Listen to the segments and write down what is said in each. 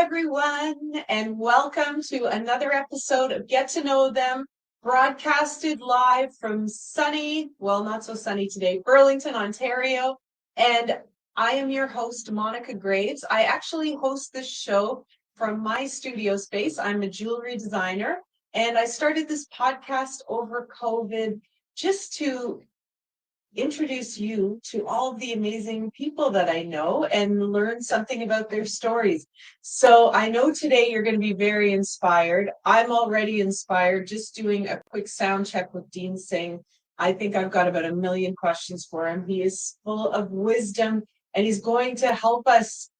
everyone, and welcome to another episode of Get to Know Them, broadcasted live from sunny, well, not so sunny today, Burlington, Ontario. And I am your host, Monica Graves. I actually host this show from my studio space. I'm a jewelry designer, and I started this podcast over COVID just to introduce you to all of the amazing people that I know and learn something about their stories. So I know today you're going to be very inspired. I'm already inspired just doing a quick sound check with Dean Singh. I think I've got about a million questions for him. He is full of wisdom and he's going to help us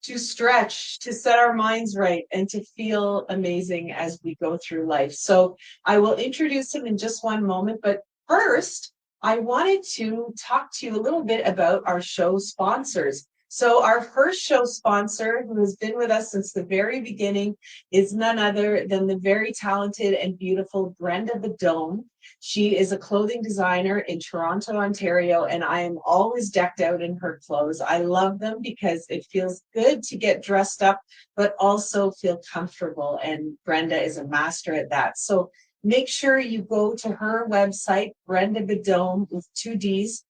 to stretch, to set our minds right, and to feel amazing as we go through life. So I will introduce him in just one moment, but first, I wanted to talk to you a little bit about our show sponsors. So our first show sponsor, who has been with us since the very beginning, is none other than the very talented and beautiful Brenda Badome. She is a clothing designer in Toronto, Ontario, and I am always decked out in her clothes. I love them because it feels good to get dressed up, but also feel comfortable. And Brenda is a master at that. So make sure you go to her website, Brenda Badome with two D's,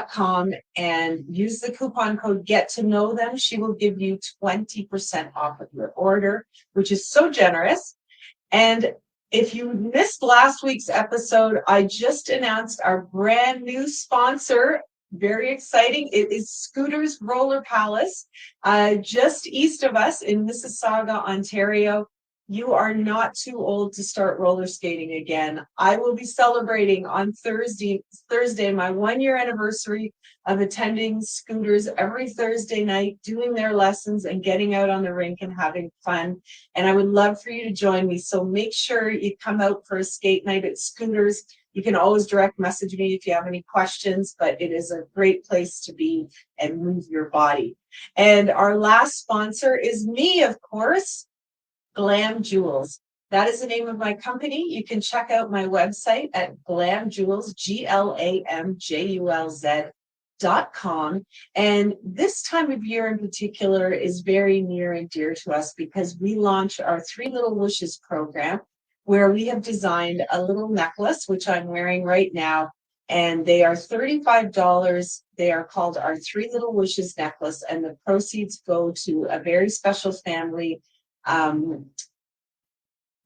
.com, and use the coupon code Get to Know Them. She will give you 20% off of your order, which is so generous. And if you missed last week's episode, I just announced our brand new sponsor. Very exciting. It is Scooters Roller Palace, just east of us in Mississauga, Ontario. You are not too old to start roller skating again. I will be celebrating on Thursday, my 1-year anniversary of attending Scooters every Thursday night, doing their lessons and getting out on the rink and having fun. And I would love for you to join me. So make sure you come out for a skate night at Scooters. You can always direct message me if you have any questions, but it is a great place to be and move your body. And our last sponsor is me, of course. Glam Jewels. That is the name of my company. You can check out my website at glamjewels, GLAMJULZ.com. And this time of year in particular is very near and dear to us because we launch our Three Little Wishes program, where we have designed a little necklace, which I'm wearing right now. And they are $35. They are called our Three Little Wishes necklace, and the proceeds go to a very special family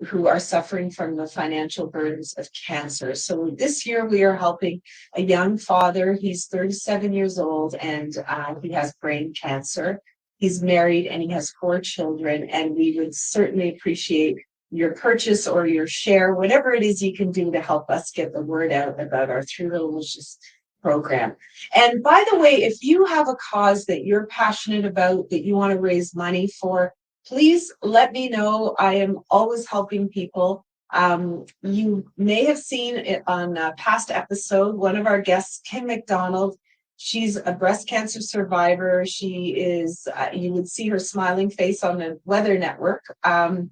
who are suffering from the financial burdens of cancer. So this year we are helping a young father. He's 37 years old and he has brain cancer. He's married and he has 4 children, and we would certainly appreciate your purchase or your share, whatever it is you can do to help us get the word out about our Three Little Wishes program. And by the way, if you have a cause that you're passionate about, that you want to raise money for, please let me know. I am always helping people. You may have seen it on a past episode, one of our guests, Kim McDonald. She's a breast cancer survivor. She is, you would see her smiling face on the Weather Network. And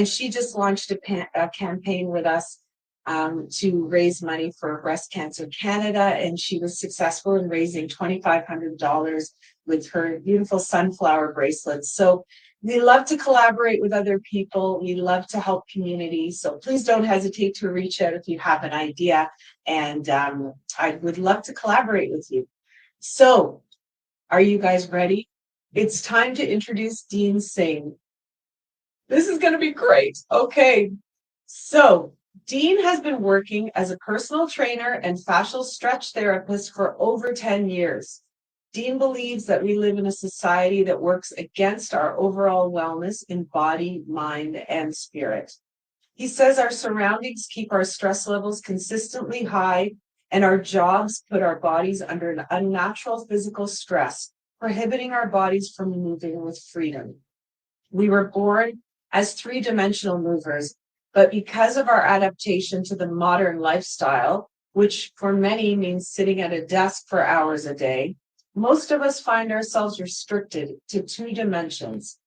she just launched a campaign with us to raise money for Breast Cancer Canada. And she was successful in raising $2,500 with her beautiful sunflower bracelets. So we love to collaborate with other people. We love to help communities. So please don't hesitate to reach out if you have an idea. And I would love to collaborate with you. So are you guys ready? It's time to introduce Dean Singh. This is going to be great. Okay. So Dean has been working as a personal trainer and fascial stretch therapist for over 10 years. Dean believes that we live in a society that works against our overall wellness in body, mind, and spirit. He says our surroundings keep our stress levels consistently high, and our jobs put our bodies under an unnatural physical stress, prohibiting our bodies from moving with freedom. We were born as three-dimensional movers, but because of our adaptation to the modern lifestyle, which for many means sitting at a desk for hours a day, most of us find ourselves restricted to 2 dimensions.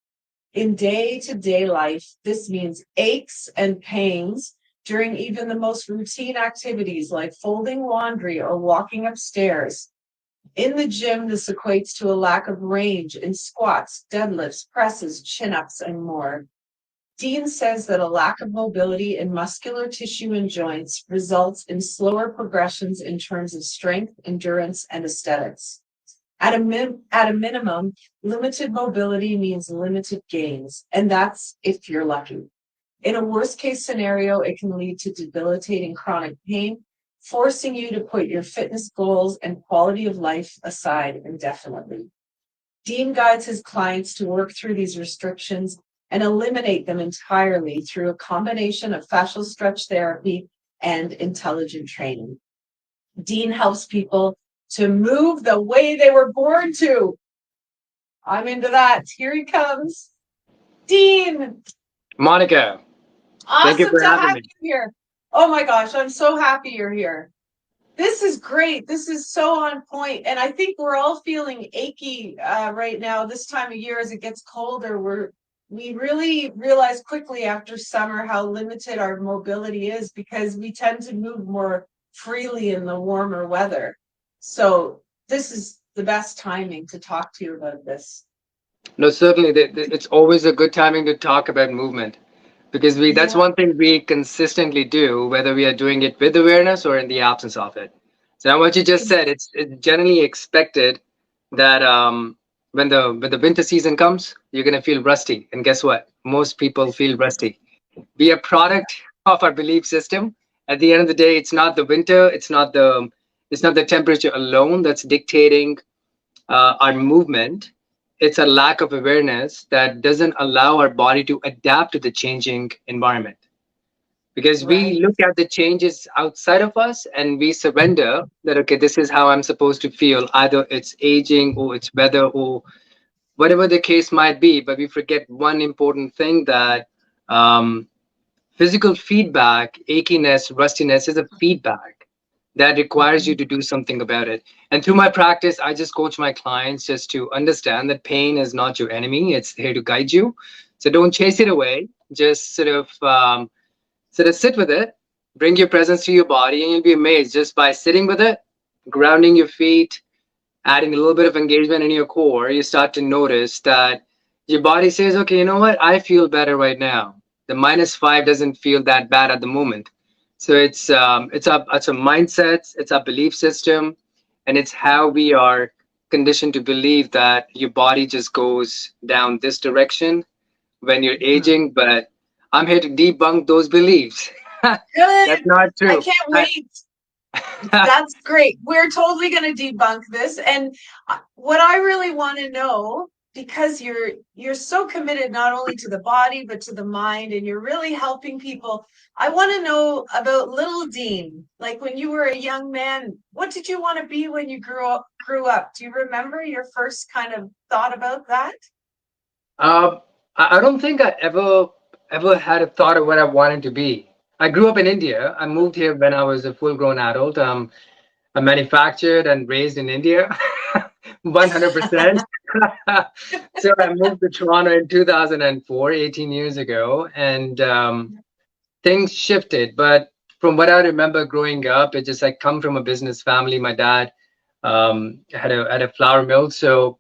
In day-to-day life, this means aches and pains during even the most routine activities like folding laundry or walking upstairs. In the gym, this equates to a lack of range in squats, deadlifts, presses, chin ups, and more. Dean says that a lack of mobility in muscular tissue and joints results in slower progressions in terms of strength, endurance, and aesthetics. At a minimum, limited mobility means limited gains, and that's if you're lucky. In a worst case scenario, it can lead to debilitating chronic pain, forcing you to put your fitness goals and quality of life aside indefinitely. Dean guides his clients to work through these restrictions and eliminate them entirely through a combination of fascial stretch therapy and intelligent training. Dean helps people to move the way they were born to. I'm into that. Here he comes. Dean, Monica, thank you awesome for to having have me. you here. Oh my gosh, I'm so happy you're here. This is great. This is so on point. And I think we're all feeling achy right now this time of year as it gets colder. We really realize quickly after summer how limited our mobility is because we tend to move more freely in the warmer weather. So this is the best timing to talk to you about this. No, certainly, it's always a good timing to talk about movement because that's Yeah. one thing we consistently do, whether we are doing it with awareness or in the absence of it. So now what you just said, it's generally expected that when the winter season comes, you're gonna feel rusty. And guess what? Most people feel rusty. Be a product of our belief system. At the end of the day, it's not the winter, it's not the temperature alone that's dictating our movement. It's a lack of awareness that doesn't allow our body to adapt to the changing environment. Because we Right. look at the changes outside of us and we surrender that, okay, this is how I'm supposed to feel. Either it's aging or it's weather or whatever the case might be. But we forget one important thing that um, physical feedback, achiness, rustiness is a feedback that requires you Mhm. to do something about it. And through my practice, I just coach my clients just to understand that pain is not your enemy, it's here to guide you. So don't chase it away. Just sort of sit with it, bring your presence to your body, and you'll be amazed just by sitting with it, grounding your feet, adding a little bit of engagement in your core, you start to notice that your body says, okay, you know what? I feel better right now. The -5 doesn't feel that bad at the moment. So it's a mindset, it's a belief system, and it's how we are conditioned to believe that your body just goes down this direction when you're Mhm. aging. But I'm here to debunk those beliefs. That's Good. not I true. can't wait. That's great. We're totally going to debunk this. And what I really want to know, because you're so committed not only to the body but to the mind, and you're really helping people. I want to know about little Dean. Like when you were a young man, what did you want to be when you grew up? Do you remember your first kind of thought about that? Uh, I don't think I ever had a thought of what I wanted to be. I grew up in India. I moved here when I was a full-grown adult. I manufactured and raised in India, 100%. So I moved to Toronto in 2004, 18 years ago, and things shifted. But from what I remember growing up, it just I come from a business family. My dad had a flour mill, so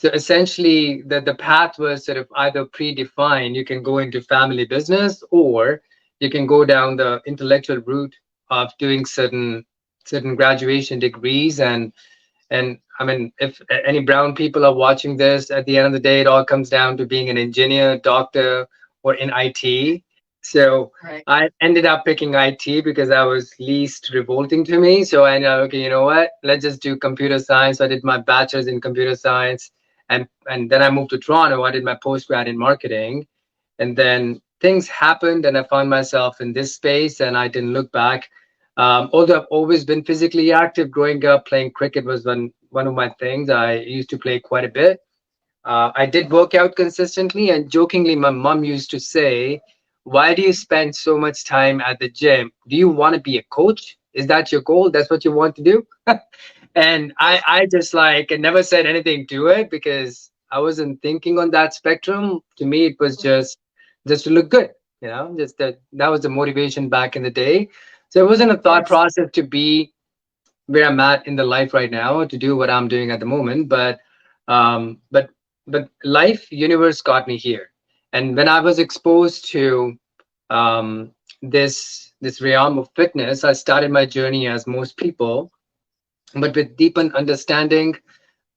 essentially, the path was sort of either predefined. You can go into family business, or you can go down the intellectual route of doing certain graduation degrees. And I mean, if any brown people are watching this, at the end of the day, it all comes down to being an engineer, doctor, or in IT. So Right. I ended up picking IT because that was least revolting to me. So I know, okay, you know what? Let's just do computer science. So I did my bachelor's in computer science, and then I moved to Toronto. I did my postgrad in marketing, and then things happened, and I found myself in this space, and I didn't look back. Although I've always been physically active, growing up playing cricket was one of my things. I used to play quite a bit. I did work out consistently, and jokingly, my mom used to say, "Why do you spend so much time at the gym? Do you want to be a coach? Is that your goal? That's what you want to do?" And I just like I never said anything to it because I wasn't thinking on that spectrum. To me, it was just to look good, just that was the motivation back in the day. So it wasn't a thought Yes. process to be where I'm at in the life right now to do what I'm doing at the moment. Um, but but life universe got me here, and when I was exposed to um, this realm of fitness, I started my journey as most people, but with deepened understanding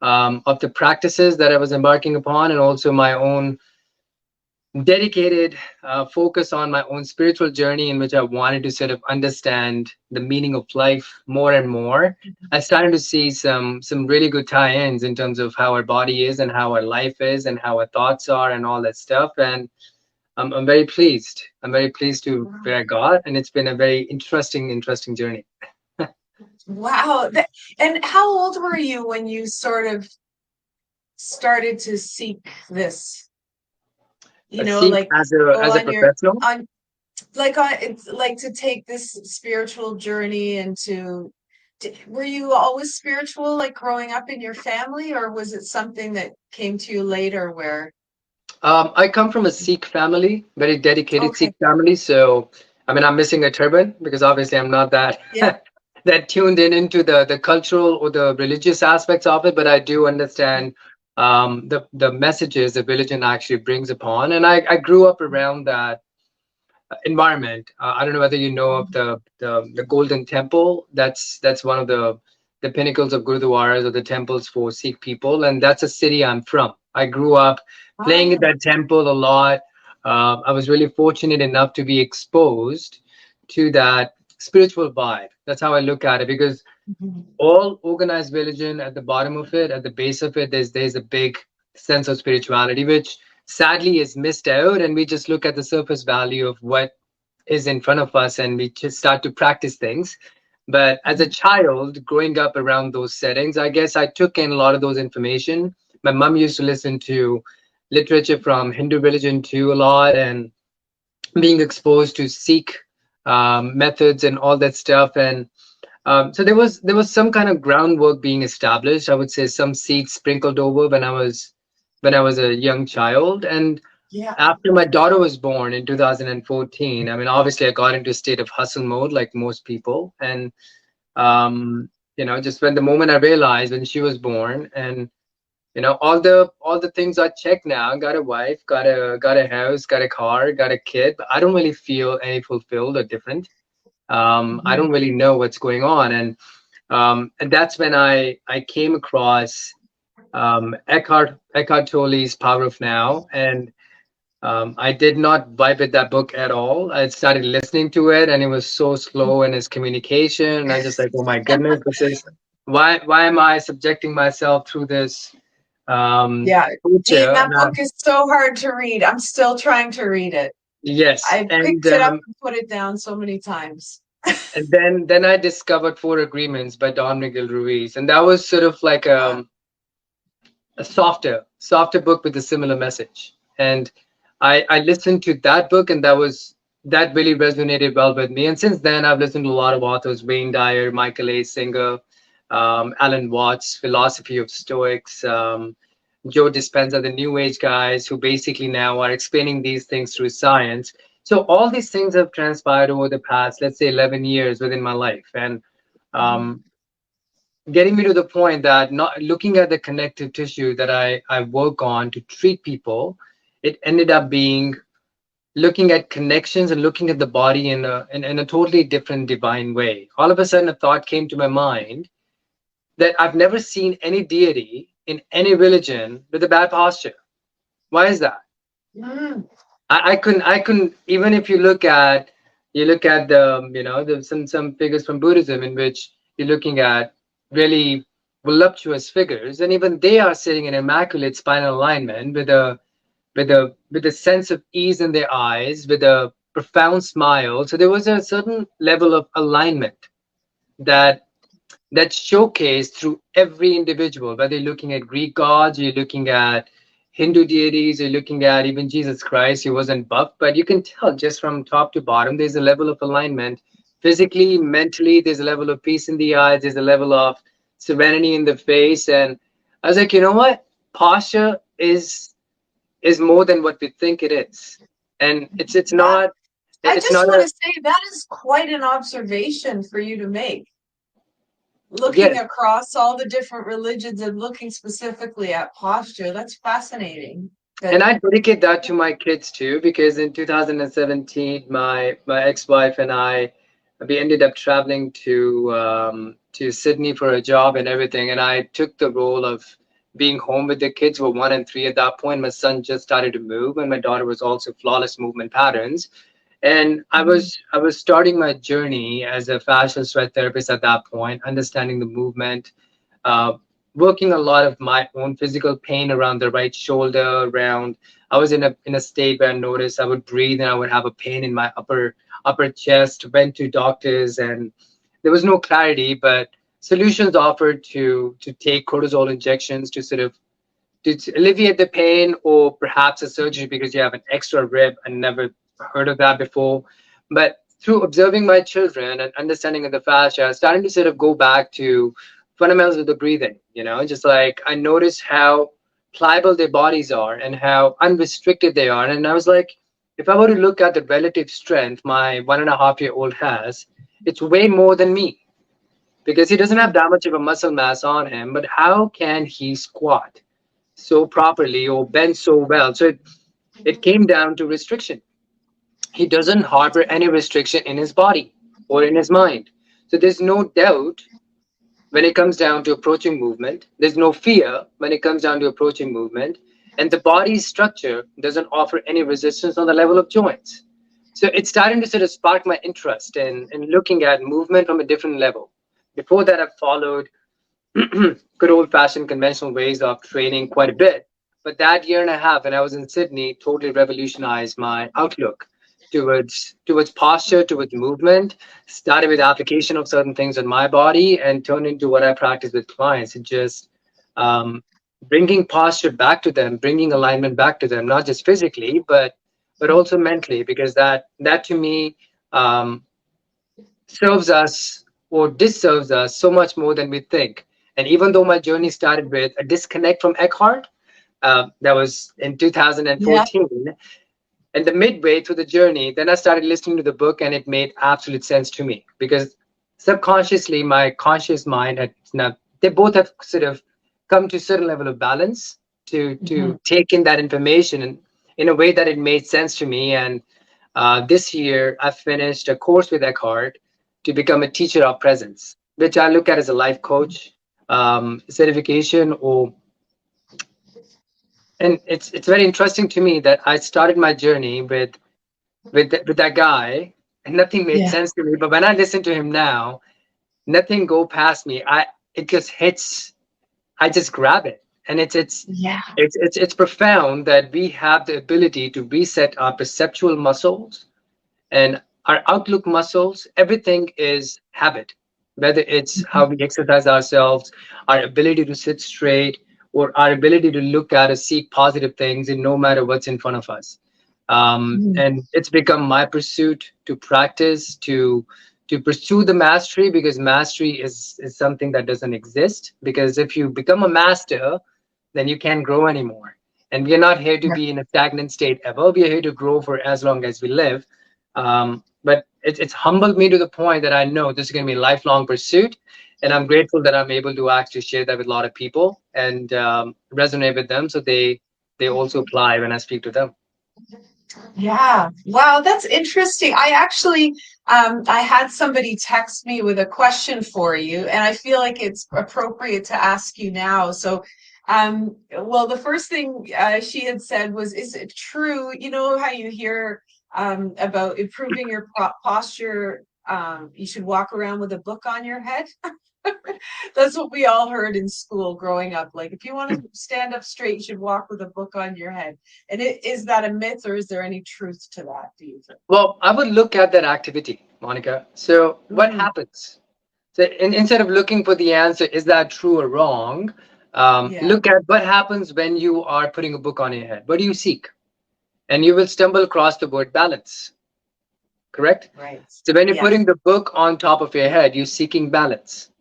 of the practices that I was embarking upon, and also my own dedicated focus on my own spiritual journey in which I wanted to sort of understand the meaning of life more and more. I started to see some really good tie-ins in terms of how our body is and how our life is and how our thoughts are and all that stuff. And I'm very pleased. I'm very pleased to where I got, and it's been a very interesting journey. Wow. And how old were you when you sort of started to seek this? You know, See, like go as a on your professional. on like on it's like to take this spiritual journey and were you always spiritual like growing up in your family, or was it something that came to you later where I come from a Sikh family, very dedicated okay, Sikh family. So, I mean, I'm missing a turban because obviously I'm not that yeah. that tuned in into the cultural or the religious aspects of it. But I do understand the messages the religion actually brings upon, and I grew up around that environment. I don't know whether you know of the Golden Temple. That's one of the pinnacles of gurudwaras or the temples for Sikh people, and that's a city I'm from. I grew up playing at Oh. that temple a lot. I was really fortunate enough to be exposed to that spiritual vibe. That's how I look at it, because Mhm. all organized religion, at the bottom of it, at the base of it, there's a big sense of spirituality, which sadly is missed out, and we just look at the surface value of what is in front of us and we just start to practice things. But as a Mhm. child growing up around those settings, I guess I took in a lot of those information. My mom used to listen to literature from Hindu religion too a lot, and being exposed to Sikh methods and all that stuff. And so there was some kind of groundwork being established. I would say some seeds sprinkled over when I was a young child. And Yeah. after my daughter was born in 2014, I mean, obviously I got into a state of hustle mode like most people. And, just when the moment I realized when she was born, and, all the things I check now, got a wife, got a house, got a car, got a kid, but I don't really feel any fulfilled or different. I Mhm. don't really know what's going on. And that's when I came across Eckhart Tolle's Power of Now. And I did not vibe with that book at all. I started listening to it, and it was so slow in its communication. And I just like, oh my goodness, this is why am I subjecting myself through this Yeah. Dean, culture? that book is so hard to read. I'm still trying to read it. Yes, I picked it up and put it down so many times. and then I discovered Four Agreements by Don Miguel Ruiz, and that was sort of like Uh, a softer book with a similar message. And I listened to that book, and that really resonated well with me. And since then, I've listened to a lot of authors: Wayne Dyer, Michael A. Singer, Alan Watts, Philosophy of Stoics, Joe Dispenza, the New Age guys who basically now are explaining these things through science. So all these things have transpired over the past, let's say, 11 years within my life. And mhm. um, getting me to the point that not looking at the connective tissue that I work on to treat people, it ended up being looking at connections and looking at the body in a totally different divine way. All of a sudden, a thought came to my mind that I've never seen any deity in any religion with a bad posture. Why is that? Mm. I couldn't even if you look at some figures from Buddhism in which you're looking at really voluptuous figures, and even they are sitting in immaculate spinal alignment with a sense of ease in their eyes, with a profound smile. So there was a certain level of alignment that that's showcased through every individual, whether you're looking at Greek gods, you're looking at Hindu deities, you're looking at even Jesus Christ. He wasn't buff, but you can tell just from top to bottom, there's a level of alignment. Physically, mentally, there's a level of peace in the eyes, there's a level of serenity in the face. And I was like, you know what? Posture is more than what we think it is. And it's That not I it's just not want a to say that is quite an observation for you to make. looking Yes. across all the different religions and looking specifically at posture. That's fascinating. And That I dedicate that to my kids too, because in 2017, my ex-wife and I, we ended up traveling to Sydney for a job and everything, and I took the role of being home with the kids. Were 1 and 3 at that point. My son just started to move, and my daughter was also flawless movement patterns. And I was starting my journey as a fascial sweat therapist at that point, understanding the movement, uh, working a lot of my own physical pain around the right shoulder, around. I was in a state where I noticed I would breathe and I would have a pain in my upper chest. Went to doctors and there was no clarity, but solutions offered to take cortisol injections to sort of to alleviate the pain, or perhaps a surgery because you have an extra rib. I never heard of that before. But through observing my children and understanding of the fascia, I started to sort of go back to fundamentals of the breathing, just like I noticed how pliable their bodies are and how unrestricted they are. And I was like, if I were to look at the relative strength my 1.5-year-old has, it's way more than me because he doesn't have that much of a muscle mass on him. But how can he squat so properly or bend so well? So it came down to restriction. He doesn't harbor any restriction in his body or in his mind. So there's no doubt when it comes down to approaching movement. There's no fear when it comes down to approaching movement. And the body's structure doesn't offer any resistance on the level of joints. So it's starting to sort of spark my interest in looking at movement from a different level. Before that, I've followed good old fashioned conventional ways of training quite a bit. But that year and a half when I was in Sydney totally revolutionized my outlook towards posture, towards movement. Started with application of certain things on my body and turned into what I practice with clients. And just um, bringing posture back to them, bringing alignment back to them, not just physically, but also mentally, because that to me um, serves us or disserves us so much more than we think. And even though my journey started with a disconnect from Eckhart, that was in yeah, 2014, and the midway through the journey, then I started listening to the book, and it made absolute sense to me because subconsciously, my conscious mind had now they both have sort of come to a certain level of balance to mhm, take in that information and in a way that it made sense to me. And this year, I finished a course with Eckhart to become a teacher of presence, which I look at as a life coach certification. Or and it's very interesting to me that I started my journey with that guy, and nothing made yeah, sense to me. But when I listen to him now, nothing go past me. It just hits. I just grab it, and yeah, it's profound that we have the ability to reset our perceptual muscles and our outlook muscles. Everything is habit, whether it's mhm, how we exercise ourselves, our ability to sit straight, or our ability to look at or seek positive things in no matter what's in front of us. mhm, And it's become my pursuit to practice, to pursue the mastery, because mastery is something that doesn't exist. Because if you become a master, then you can't grow anymore. And we are not here to yeah, be in a stagnant state ever. We are here to grow for as long as we live. But it's humbled me to the point that I know this is going to be a lifelong pursuit. And I'm grateful that I'm able to actually share that with a lot of people and resonate with them, so they also apply when I speak to them. yeah. Wow, that's interesting. I actually, I had somebody text me with a question for you, and I feel like it's appropriate to ask you now. So, well, the first thing she had said was, "Is it true? You know how you hear about improving your posture? You should walk around with a book on your head." That's what we all heard in school growing up. Like, if you want to stand up straight, you should walk with a book on your head. And is that a myth, or is there any truth to that, do you think? Well, I would look at that activity, Monica. So what Hmm. happens? So instead of looking for the answer, is that true or wrong? Yeah, Look at what happens when you are putting a book on your head. What do you seek? And you will stumble across the word balance, correct? right. So when you're Yeah. putting the book on top of your head, you're seeking balance.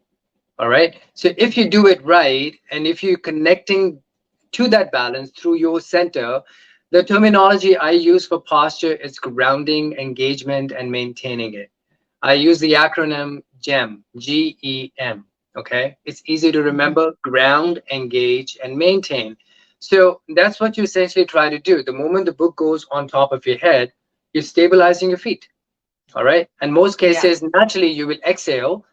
All right. So if you do it right, and if you're connecting to that balance through your center, the terminology I use for posture is grounding, engagement, and maintaining it. I use the acronym GEM, GEM. Okay, it's easy to Mhm. remember: ground, engage, and maintain. So that's what you essentially try to do. The moment the book goes on top of your head, you're stabilizing your feet. All right, and most Yeah. cases, naturally, you will exhale.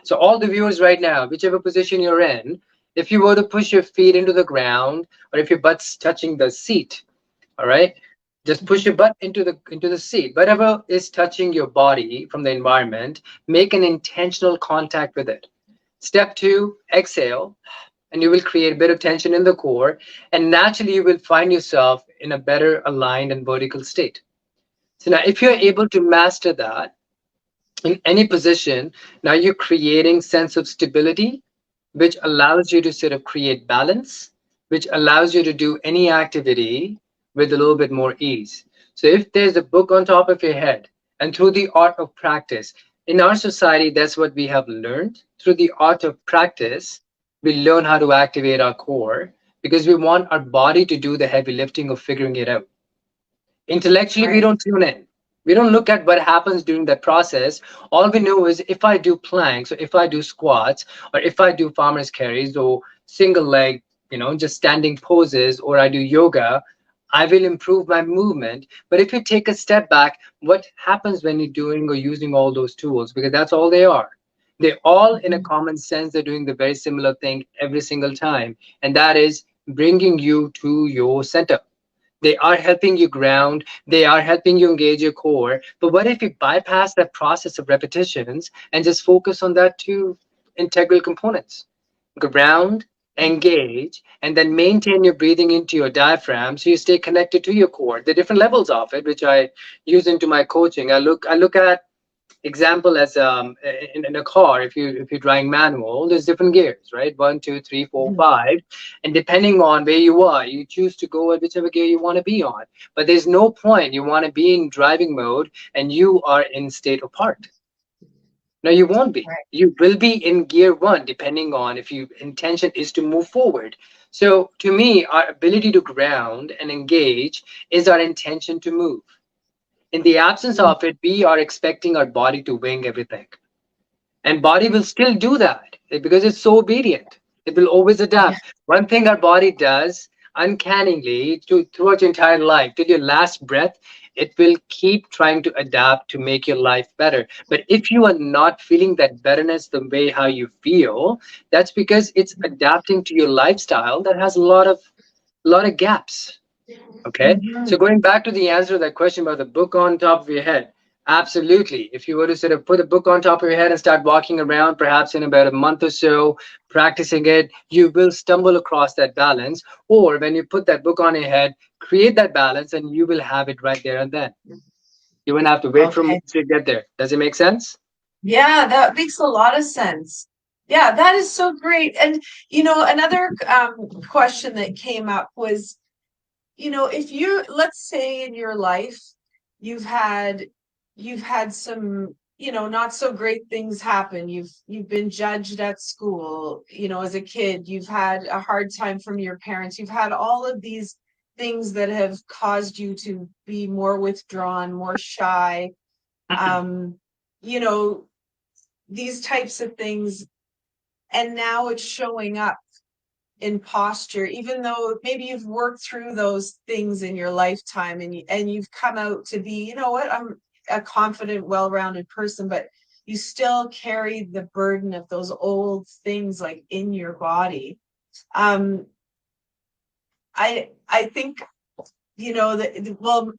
So all the viewers right now, whichever position you're in, if you were to push your feet into the ground, or if your butt's touching the seat, all right, just push Mhm. your butt into the seat. Whatever is touching your body from the environment, make an intentional contact with it. Step two, exhale, and you will create a bit of tension in the core, and naturally you will find yourself in a better aligned and vertical state. So now, if you're able to master that in any position, now you're creating sense of stability, which allows you to sort of create balance, which allows you to do any activity with a little bit more ease. So if there's a book on top of your head, and through the art of practice, in our society, that's what we have learned. Through the art of practice, we learn how to activate our core because we want our body to do the heavy lifting of figuring it out. Intellectually, we Right. don't tune in. We don't look at what happens during that process. All we know is if I do planks, or if I do squats, or if I do farmer's carries, or single leg, just standing poses, or I do yoga, I will improve my movement. But if you take a step back, what happens when you're doing or using all those tools? Because that's all they are. They're all, in a Mhm. common sense, they're doing the very similar thing every single time, and that is bringing you to your center. They are helping you ground, they are helping you engage your core. But what if you bypass that process of repetitions and just focus on that two integral components: ground, engage, and then maintain your breathing into your diaphragm so you stay connected to your core. The different levels of it, which I use into my coaching. I look at example as in a car. If you're driving manual, there's different gears, right? One, two, three, four, Mhm. five, and depending on where you are, you choose to go at whichever gear you want to be on. But there's no point you want to be in driving mode and you are in state of park. No, you won't be. Right. You will be in gear one, depending on if your intention is to move forward. So to me, our ability to ground and engage is our intention to move. In the absence Mhm. of it, we are expecting our body to wing everything, and body will still do that because it's so obedient. It will always Yeah. adapt. One thing our body does uncannily throughout your entire life till your last breath, it will keep trying to adapt to make your life better. But if you are not feeling that betterness the way how you feel, that's because it's adapting to your lifestyle that has a lot of gaps. Okay. So Mhm. going back to the answer to that question about the book on top of your head, absolutely. If you were to sort of put a book on top of your head and start walking around, perhaps in about a month or so, practicing it, you will stumble across that balance. Or when you put that book on your head, create that balance and you will have it right there and then. You won't have to wait for Okay. months to get there. Does it make sense? Yeah, that makes a lot of sense. Yeah, that is so great. And another question that came up was, if you, let's say in your life you've had you've had some, not so great things happen. You've been judged at school, as a kid. You've had a hard time from your parents. You've had all of these things that have caused you to be more withdrawn, more shy. Um, you know, these types of things, and now it's showing up in posture, even though maybe you've worked through those things in your lifetime, and you've come out to be, I'm a confident, well-rounded person, but you still carry the burden of those old things like in your body. um I think, that, well,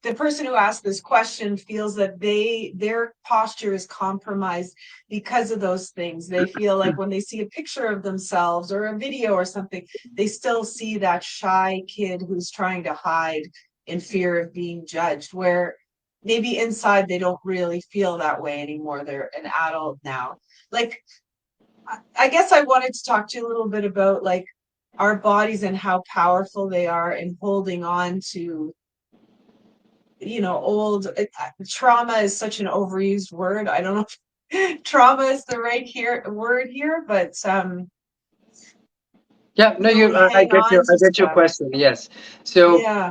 the person who asked this question feels that their posture is compromised because of those things. They feel like when they see a picture of themselves or a video or something, they still see that shy kid who's trying to hide in fear of being judged, where maybe inside they don't really feel that way anymore. They're an adult now. Like, I guess I wanted to talk to you a little bit about like our bodies and how powerful they are in holding on to, old trauma is such an overused word. I don't know if trauma is the right word here, but Yeah, no, we I hang get on I to get your stuff. question. Yes. So Yeah.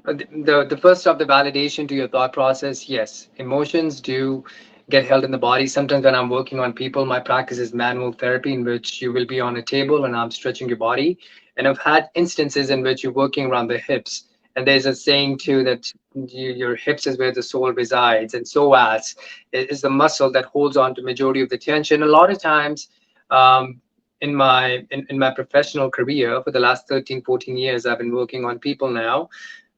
the first of the validation to your thought process, yes, emotions do. get held in the body. Sometimes when I'm working on people, my practice is manual therapy, in which you will be on a table and I'm stretching your body. And I've had instances in which you're working around the hips. And there's a saying too that your hips is where the soul resides, and psoas is the muscle that holds on to majority of the tension. A lot of times, um, in my professional career for the last 13, 14 years, I've been working on people now,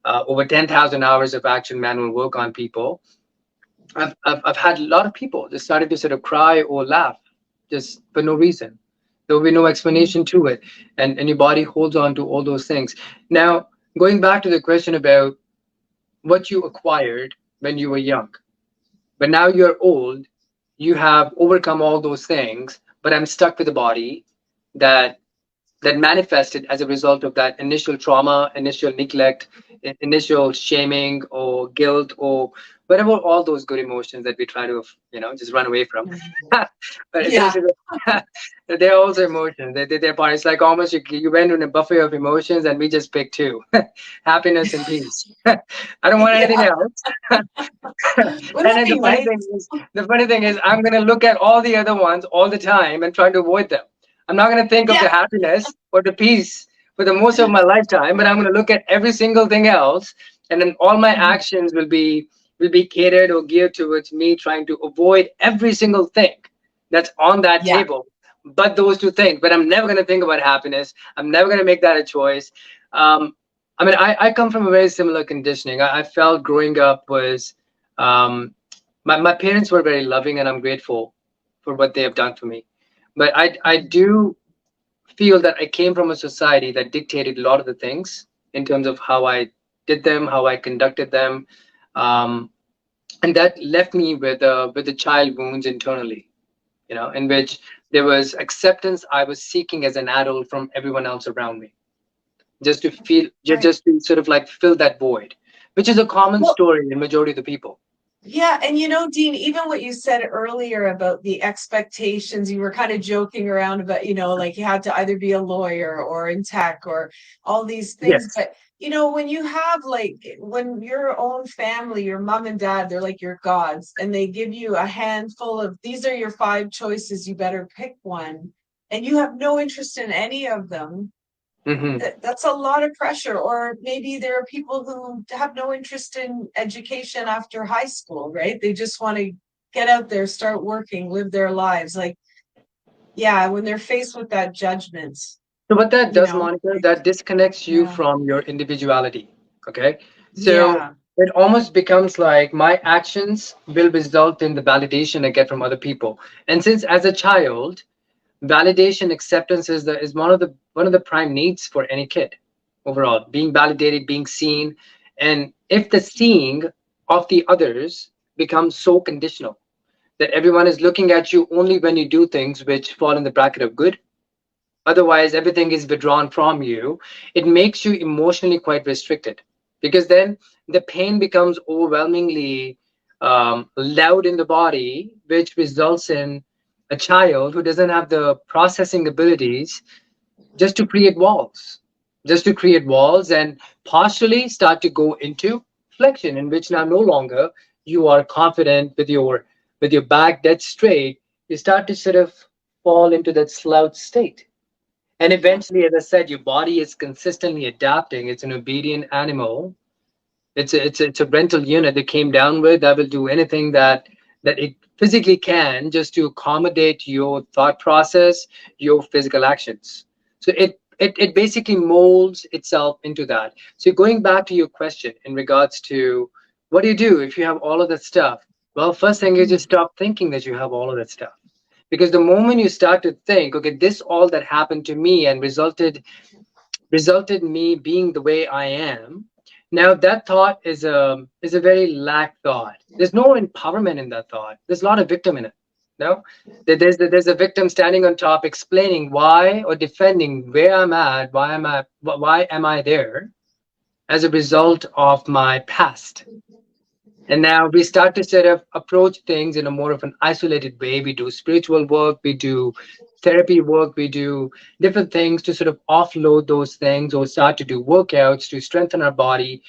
over 10,000 hours of action manual work on people. I've had a lot of people just started to sort of cry or laugh just for no reason. There will be no explanation to it. And your body holds on to all those things. Now, going back to the question about what you acquired when you were young, but now you're old, you have overcome all those things, but I'm stuck with a body that that manifested as a result of that initial trauma, initial neglect, initial shaming or guilt or whatever, all those good emotions that we try to, just run away from. Mhm. But Yeah. essentially, they're also emotions. They're part. It's like almost you went on a buffet of emotions and we just picked two: happiness and peace. I don't want anything Yeah. else. Wouldn't And that then be nice? the funny thing is, I'm gonna look at all the other ones all the time and try to avoid them. I'm not gonna think of Yeah. the happiness or the peace for the most of my lifetime, but I'm gonna look at every single thing else, and then all my Mhm. actions will be catered or geared towards me trying to avoid every single thing that's on that Yeah. table, but those two things. But I'm never gonna think about happiness. I'm never gonna make that a choice. Um, I mean, I come from a very similar conditioning. I felt growing up was my parents were very loving, and I'm grateful for what they have done for me. But I do feel that I came from a society that dictated a lot of the things in terms of how I did them, how I conducted them, um, and that left me with the child wounds internally, in which there was acceptance I was seeking as an adult from everyone else around me, just to feel, Right. just to sort of like fill that void, which is a common Well, story in majority of the people. yeah, and Dean, even what you said earlier about the expectations, you were kind of joking around about, like you had to either be a lawyer or in tech or all these things. Yes. But, when you have when your own family, your mom and dad, they're like your gods, and they give you a handful of these are your five choices, you better pick one, and you have no interest in any of them. Hmm. That's a lot of pressure. Or maybe there are people who have no interest in education after high school, right? They just want to get out there, start working, live their lives. Like, yeah, when they're faced with that judgment, So what that you does, know, Monica, that disconnects you yeah, from your individuality. Okay. So yeah, it almost becomes like my actions will result in the validation I get from other people. And since as a child, validation acceptance is one of the prime needs for any kid overall, being validated, being seen. And if the seeing of the others becomes so conditional that everyone is looking at you only when you do things which fall in the bracket of good, otherwise everything is withdrawn from you, it makes you emotionally quite restricted, because then the pain becomes overwhelmingly loud in the body, which results in a child who doesn't have the processing abilities just to create walls, and partially start to go into flexion, in which now no longer you are confident with your back dead straight. You start to sort of fall into that slouch state, and yeah, eventually, as I said, your body is consistently adapting. It's an obedient animal. It's a rental unit that came down with that will do anything that it physically can just to accommodate your thought process, your physical actions. So it basically molds itself into that. So going back to your question in regards to what do you do if you have all of that stuff? Well, first thing is just stop thinking that you have all of that stuff, because the moment you start to think, okay, this all that happened to me and resulted me being the way I am, now that thought is a very lack thought. There's no empowerment in that thought. There's a lot of victim in it. No, there's a victim standing on top explaining why or defending where I'm at, why am I there as a result of my past. And now we start to sort of approach things in a more of an isolated way. We do spiritual work, we do therapy work, we do different things to sort of offload those things or start to do workouts to strengthen our body.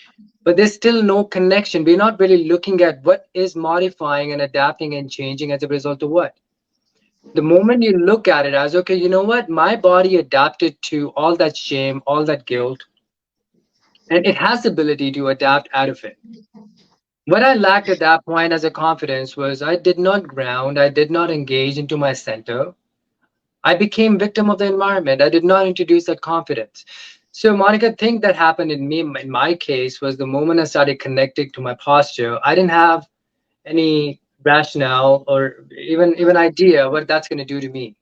But there's still no connection. We're not really looking at what is modifying and adapting and changing as a result of what. The moment you look at it as, okay, you know what? My body adapted to all that shame, all that guilt, and it has the ability to adapt out of it. What I lacked at that point as a confidence was I did not ground, I did not engage into my center. I became victim of the environment. I did not introduce that confidence. So Monica, thing that happened in me in my case was the moment I started connecting to my posture, I didn't have any rationale or even idea what that's going to do to me.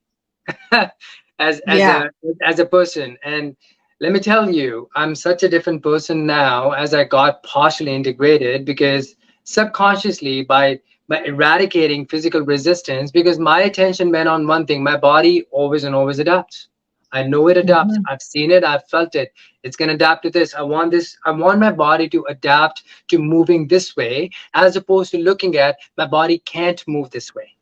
as as Yeah. a as a person. And let me tell you, I'm such a different person now as I got partially integrated, because subconsciously, by eradicating physical resistance, because my attention went on one thing, my body always and always adapts. I know it adapts. Mhm. I've seen it. I've felt it. It's going to adapt to this. I want this. I want my body to adapt to moving this way, as opposed to looking at my body can't move this way.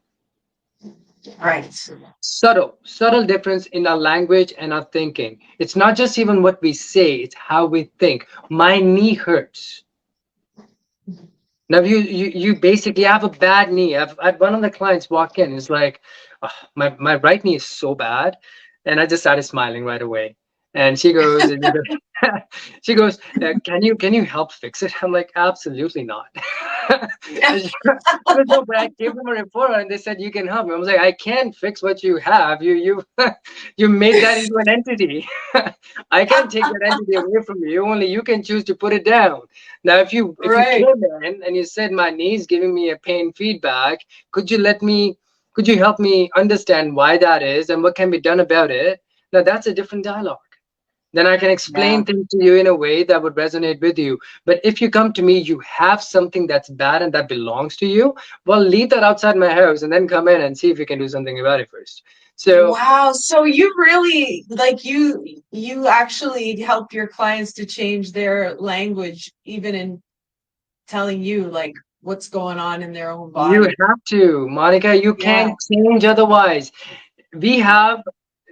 Right. Subtle difference in our language and our thinking. It's not just even what we say, it's how we think. My knee hurts. Now you basically have a bad knee. I've one of the clients walk in, it's like, "Oh, my right knee is so bad," and I just started smiling right away. And she goes, she goes, can you help fix it? I'm like, absolutely not. She goes, no, but I gave them a report and they said you can help me. I was like, I can't fix what you have. You you made that into an entity. I can't take that entity away from you. Only you can choose to put it down. Now, if you Right. came in and you said my knee's giving me a pain feedback, could you let me could you help me understand why that is and what can be done about it? Now that's a different dialogue. Then I can Yeah. explain things to you in a way that would resonate with you. But if you come to me, you have something that's bad and that belongs to you, well, leave that outside my house and then come in and see if you can do something about it first. So Wow. So you really like you actually help your clients to change their language even in telling you like what's going on in their own you body. have to, Monica, you Yeah. can't change otherwise. We have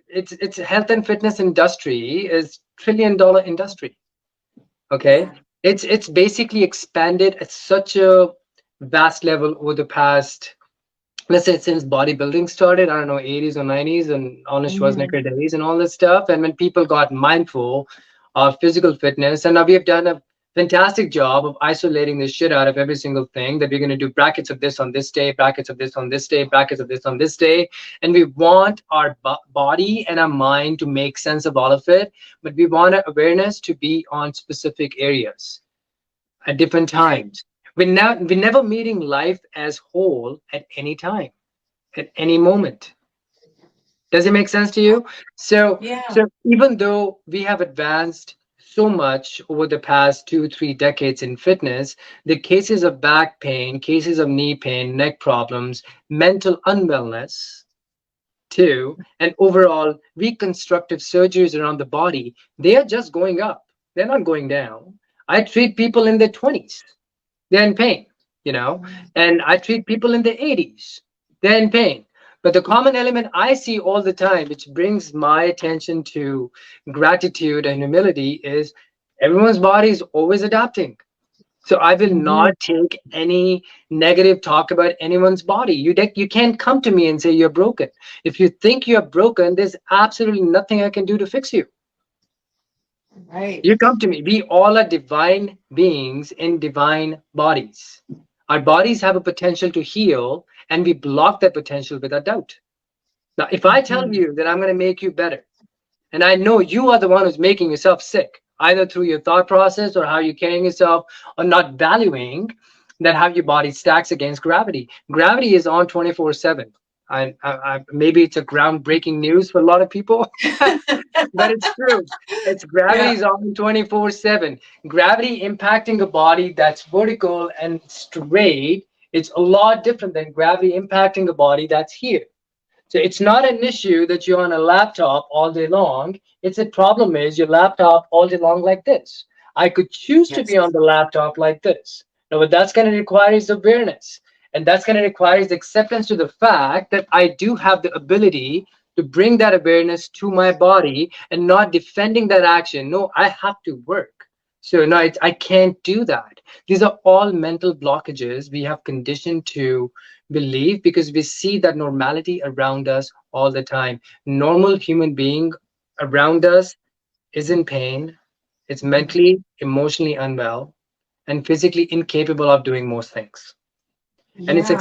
it's health and fitness industry is $1 trillion industry. Okay. Yeah. It's basically expanded at such a vast level over the past, let's say, since bodybuilding started, I don't know, 80s or 90s, and Arnold Hmm. Schwarzenegger days and all this stuff. And when people got mindful of physical fitness, and now we have done a fantastic job of isolating the shit out of every single thing, that we're going to do brackets of this on this day, brackets of this on this day, brackets of this on this day. And we want our body and our mind to make sense of all of it, but we want our awareness to be on specific areas at different Right. times. We're never meeting life as whole at any time, at any moment. Does it make sense to you? So, Yeah. so even though we have advanced so much over the past 2, 3 decades in fitness, the cases of back pain, cases of knee pain, neck problems, mental unwellness, too, and overall reconstructive surgeries around the body, they are just going up. They're not going down. I treat people in their 20s, they're in pain, you know, and I treat people in their 80s, they're in pain. But the common element I see all the time, which brings my attention to gratitude and humility, is everyone's body is always adapting. So I will Hmm. not take any negative talk about anyone's body. You can't come to me and say you're broken. If you think you're broken, there's absolutely nothing I can do to fix you. Right. You come to me. We all are divine beings in divine bodies. Our bodies have a potential to heal, and we block that potential with our doubt. Now, if I tell Hmm. you that I'm going to make you better, and I know you are the one who's making yourself sick, either through your thought process or how you're carrying yourself, or not valuing that how your body stacks against gravity. Gravity is on 24/7. Maybe it's a groundbreaking news for a lot of people, but it's true. It's gravity Yeah. is on 24/7. Gravity impacting a body that's vertical and straight, it's a lot different than gravity impacting a body that's here. So it's not an issue that you're on a laptop all day long. It's a problem is your laptop all day long like this. I could choose to be Yes. on the laptop like this. Now, what that's going to require is awareness. And that's going to require is acceptance to the fact that I do have the ability to bring that awareness to my body and not defending that action. No, I have to work. So, no, I can't do that. These are all mental blockages we have conditioned to believe because we see that normality around us all the time. Normal human being around us is in pain, it's mentally, emotionally unwell, and physically incapable of doing most things. And Yeah.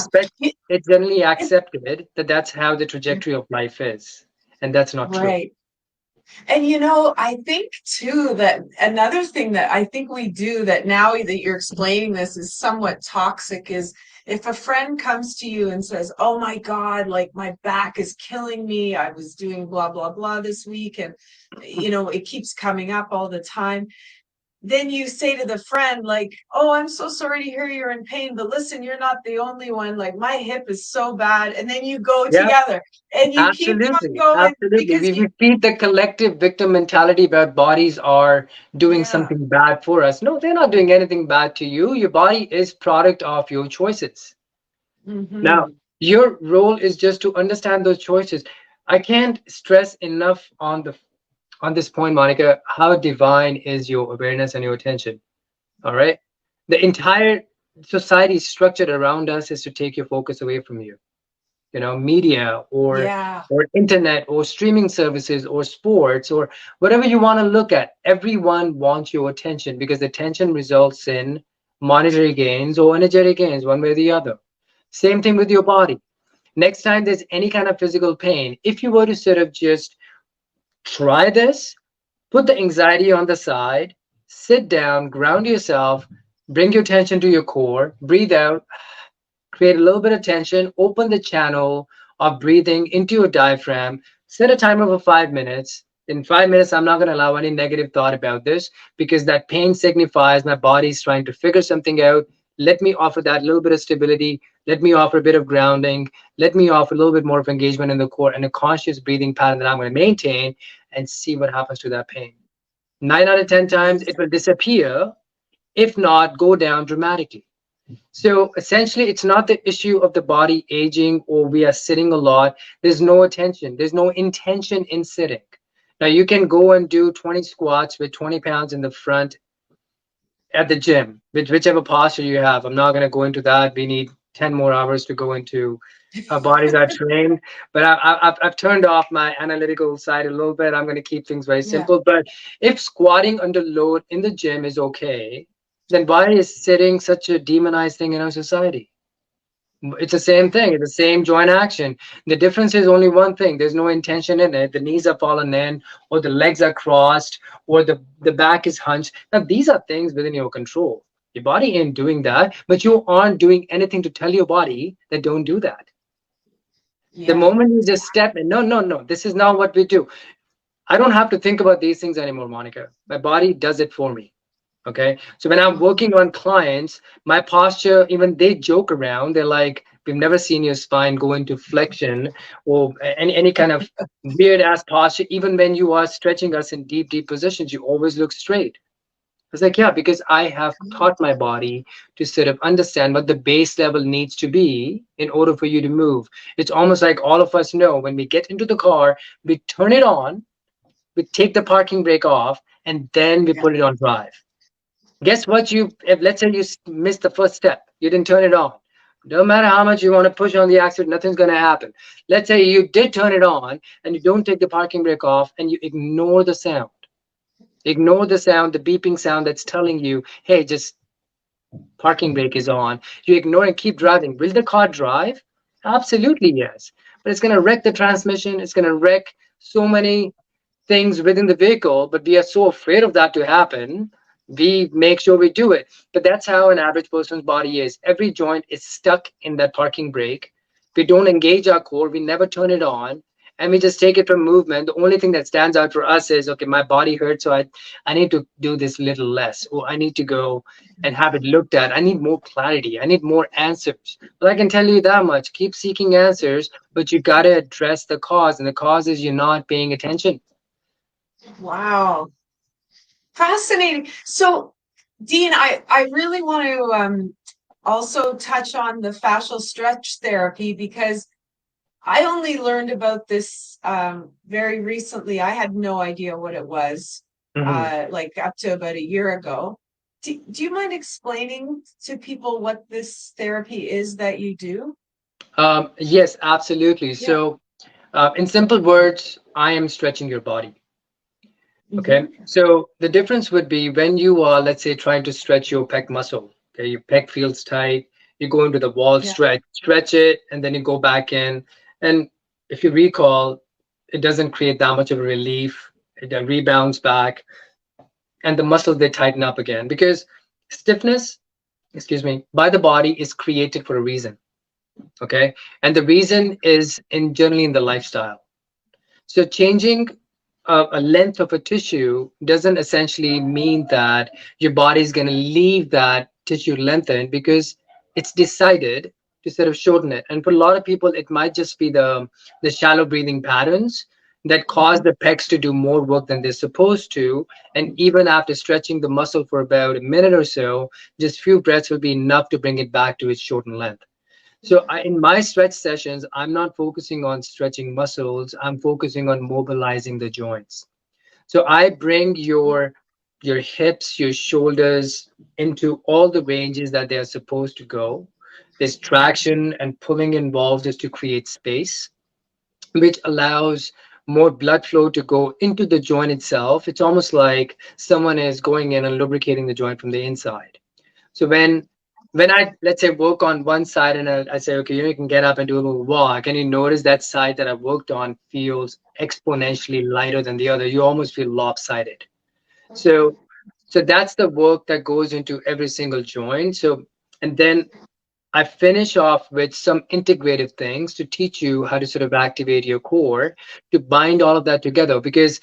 it's generally It- accepted that that's how the trajectory of life is. And that's not true. right. And I think too that another thing that I think we do that now that you're explaining this is somewhat toxic is if a friend comes to you and says, "Oh my God, like my back is killing me. I was doing blah, blah, blah this week and it keeps coming up all the time." Then you say to the friend, like, "Oh, I'm so sorry to hear you're in pain, but listen, you're not the only one. Like, my hip is so bad." And then you go Yeah, together and you keep on absolutely. going Absolutely. because We feed the collective victim mentality where bodies are doing yeah. something bad for us. No, they're not doing anything bad to you. Your body is product of your choices. Now, Hmm. your role is just to understand those choices. I can't stress enough on this point, Monica, how divine is your awareness and your attention. All right. The entire society structured around us is to take your focus away from you. Media Yeah. or internet or streaming services or sports or whatever you want to look at. Everyone wants your attention because attention results in monetary gains or energetic gains, one way or the other. Same thing with your body. Next time there's any kind of physical pain, if you were to sort of just try this, put the anxiety on the side, sit down, ground yourself, bring your attention to your core, breathe out, create a little bit of tension, open the channel of breathing into your diaphragm, set a timer for 5 minutes. In 5 minutes, I'm not going to allow any negative thought about this because that pain signifies my body's trying to figure something out. Let me offer that little bit of stability. Let me offer a bit of grounding. Let me offer a little bit more of engagement in the core and a conscious breathing pattern that I'm going to maintain and see what happens to that pain. 9 out of 10 times, it will disappear, if not, go down dramatically. So essentially, it's not the issue of the body aging or we are sitting a lot. There's no attention, there's no intention in sitting. Now, you can go and do 20 squats with 20 pounds in the front at the gym, with whichever posture you have. I'm not going to go into that. We need 10 more hours to go into how bodies are trained. But I've turned off my analytical side a little bit. I'm going to keep things very Yeah. simple. But if squatting under load in the gym is okay, then why is sitting such a demonized thing in our society? It's the same thing. It's the same joint action. The difference is only one thing. There's no intention in it. The knees are fallen in, or the legs are crossed, or the back is hunched. Now, these are things within your control. Your body ain't doing that, but you aren't doing anything to tell your body that don't do that. The Yeah. moment you just step in, no, no, no, this is not what we do. I don't have to think about these things anymore, Monica. My body does it for me. Okay. So when I'm Mhm. working on clients, my posture, even they joke around. They're like, we've never seen your spine go into flexion or any kind of weird ass posture. Even when you are stretching us in deep, deep positions, you always look straight. It's like, yeah, because I have taught my body to sort of understand what the base level needs to be in order for you to move. It's almost like all of us know when we get into the car, we turn it on, we take the parking brake off, and then we Yeah. put it on drive. Guess what? If let's say you missed the first step, you didn't turn it on. No matter how much you want to push on the accelerator, nothing's going to happen. Let's say you did turn it on and you don't take the parking brake off and you ignore the sound. Ignore the sound, the beeping sound that's telling you, hey, just parking brake is on. You ignore and keep driving. Will the car drive? Absolutely, yes. But it's going to wreck the transmission. It's going to wreck so many things within the vehicle, but we are so afraid of that to happen, we make sure we do it. But that's how an average person's body is. Every joint is stuck in that parking brake. We don't engage our core, we never turn it on, and we just take it from movement. The only thing that stands out for us is okay, my body hurts, so I need to do this little less, or I need to go and have it looked at. I need more clarity. I need more answers. But I can tell you that much. Keep seeking answers, but you got to address the cause, and the cause is you're not paying attention. Wow. Fascinating. So Dean, I really want to also touch on the fascial stretch therapy because I only learned about this very recently. I had no idea what it was, Mhm. like up to about a year ago. Do you mind explaining to people what this therapy is that you do? Yes, absolutely. Yeah. So, in simple words, I am stretching your body. Okay. Hmm. So the difference would be when you are, let's say, trying to stretch your pec muscle. Okay, your pec feels tight. You go into the wall Yeah. stretch it, and then you go back in. And if you recall, it doesn't create that much of a relief. It rebounds back, and the muscles they tighten up again because stiffness, excuse me, by the body is created for a reason. Okay, and the reason is in generally in the lifestyle. So changing a length of a tissue doesn't essentially mean that your body is going to leave that tissue lengthened because it's decided to sort of shorten it. And for a lot of people, it might just be the shallow breathing patterns that cause Hmm. the pecs to do more work than they're supposed to. And even after stretching the muscle for about a minute or so, just few breaths will be enough to bring it back to its shortened length. So in my stretch sessions, I'm not focusing on stretching muscles. I'm focusing on mobilizing the joints. So I bring your hips, your shoulders into all the ranges that they are supposed to go. There's traction and pulling involved just to create space, which allows more blood flow to go into the joint itself. It's almost like someone is going in and lubricating the joint from the inside. So when I let's say work on one side and I say, okay, you can get up and do a little walk, and you notice that side that I worked on feels exponentially lighter than the other. You almost feel lopsided. So so that's the work that goes into every single joint. So and then I finish off with some integrative things to teach you how to sort of activate your core to bind all of that together because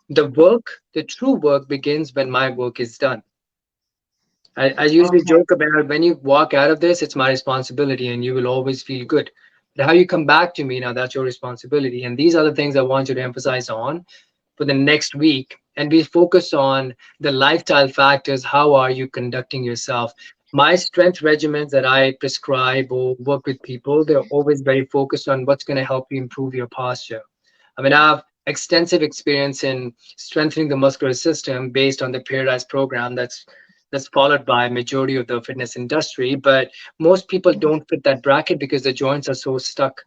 the work, the true work begins when my work is done. I usually Okay. joke about when you walk out of this, it's my responsibility and you will always feel good. But how you come back to me now, that's your responsibility. And these are the things I want you to emphasize on for the next week. And we focus on the lifestyle factors. How are you conducting yourself? My strength regimens that I prescribe or work with people, they're always very focused on what's going to help you improve your posture. I mean, I have extensive experience in strengthening the muscular system based on the Paradise program that's followed by majority of the fitness industry. But most people don't fit that bracket because the joints are so stuck.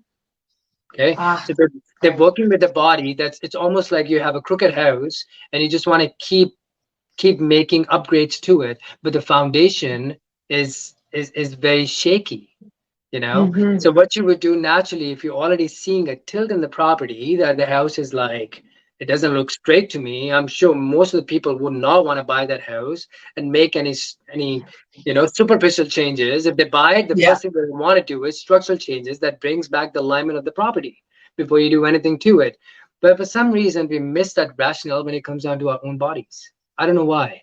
Okay, Ah, so they're right. working with the body. That's it's almost like you have a crooked house and you just want to keep making upgrades to it, but the foundation is very shaky, you know. Hmm. So what you would do naturally if you're already seeing a tilt in the property that the house is like it doesn't look straight to me, I'm sure most of the people would not want to buy that house and make any superficial changes. If they buy it, the Yeah. first thing they want to do is structural changes that brings back the alignment of the property before you do anything to it. But for some reason we miss that rationale when it comes down to our own bodies. I don't know why.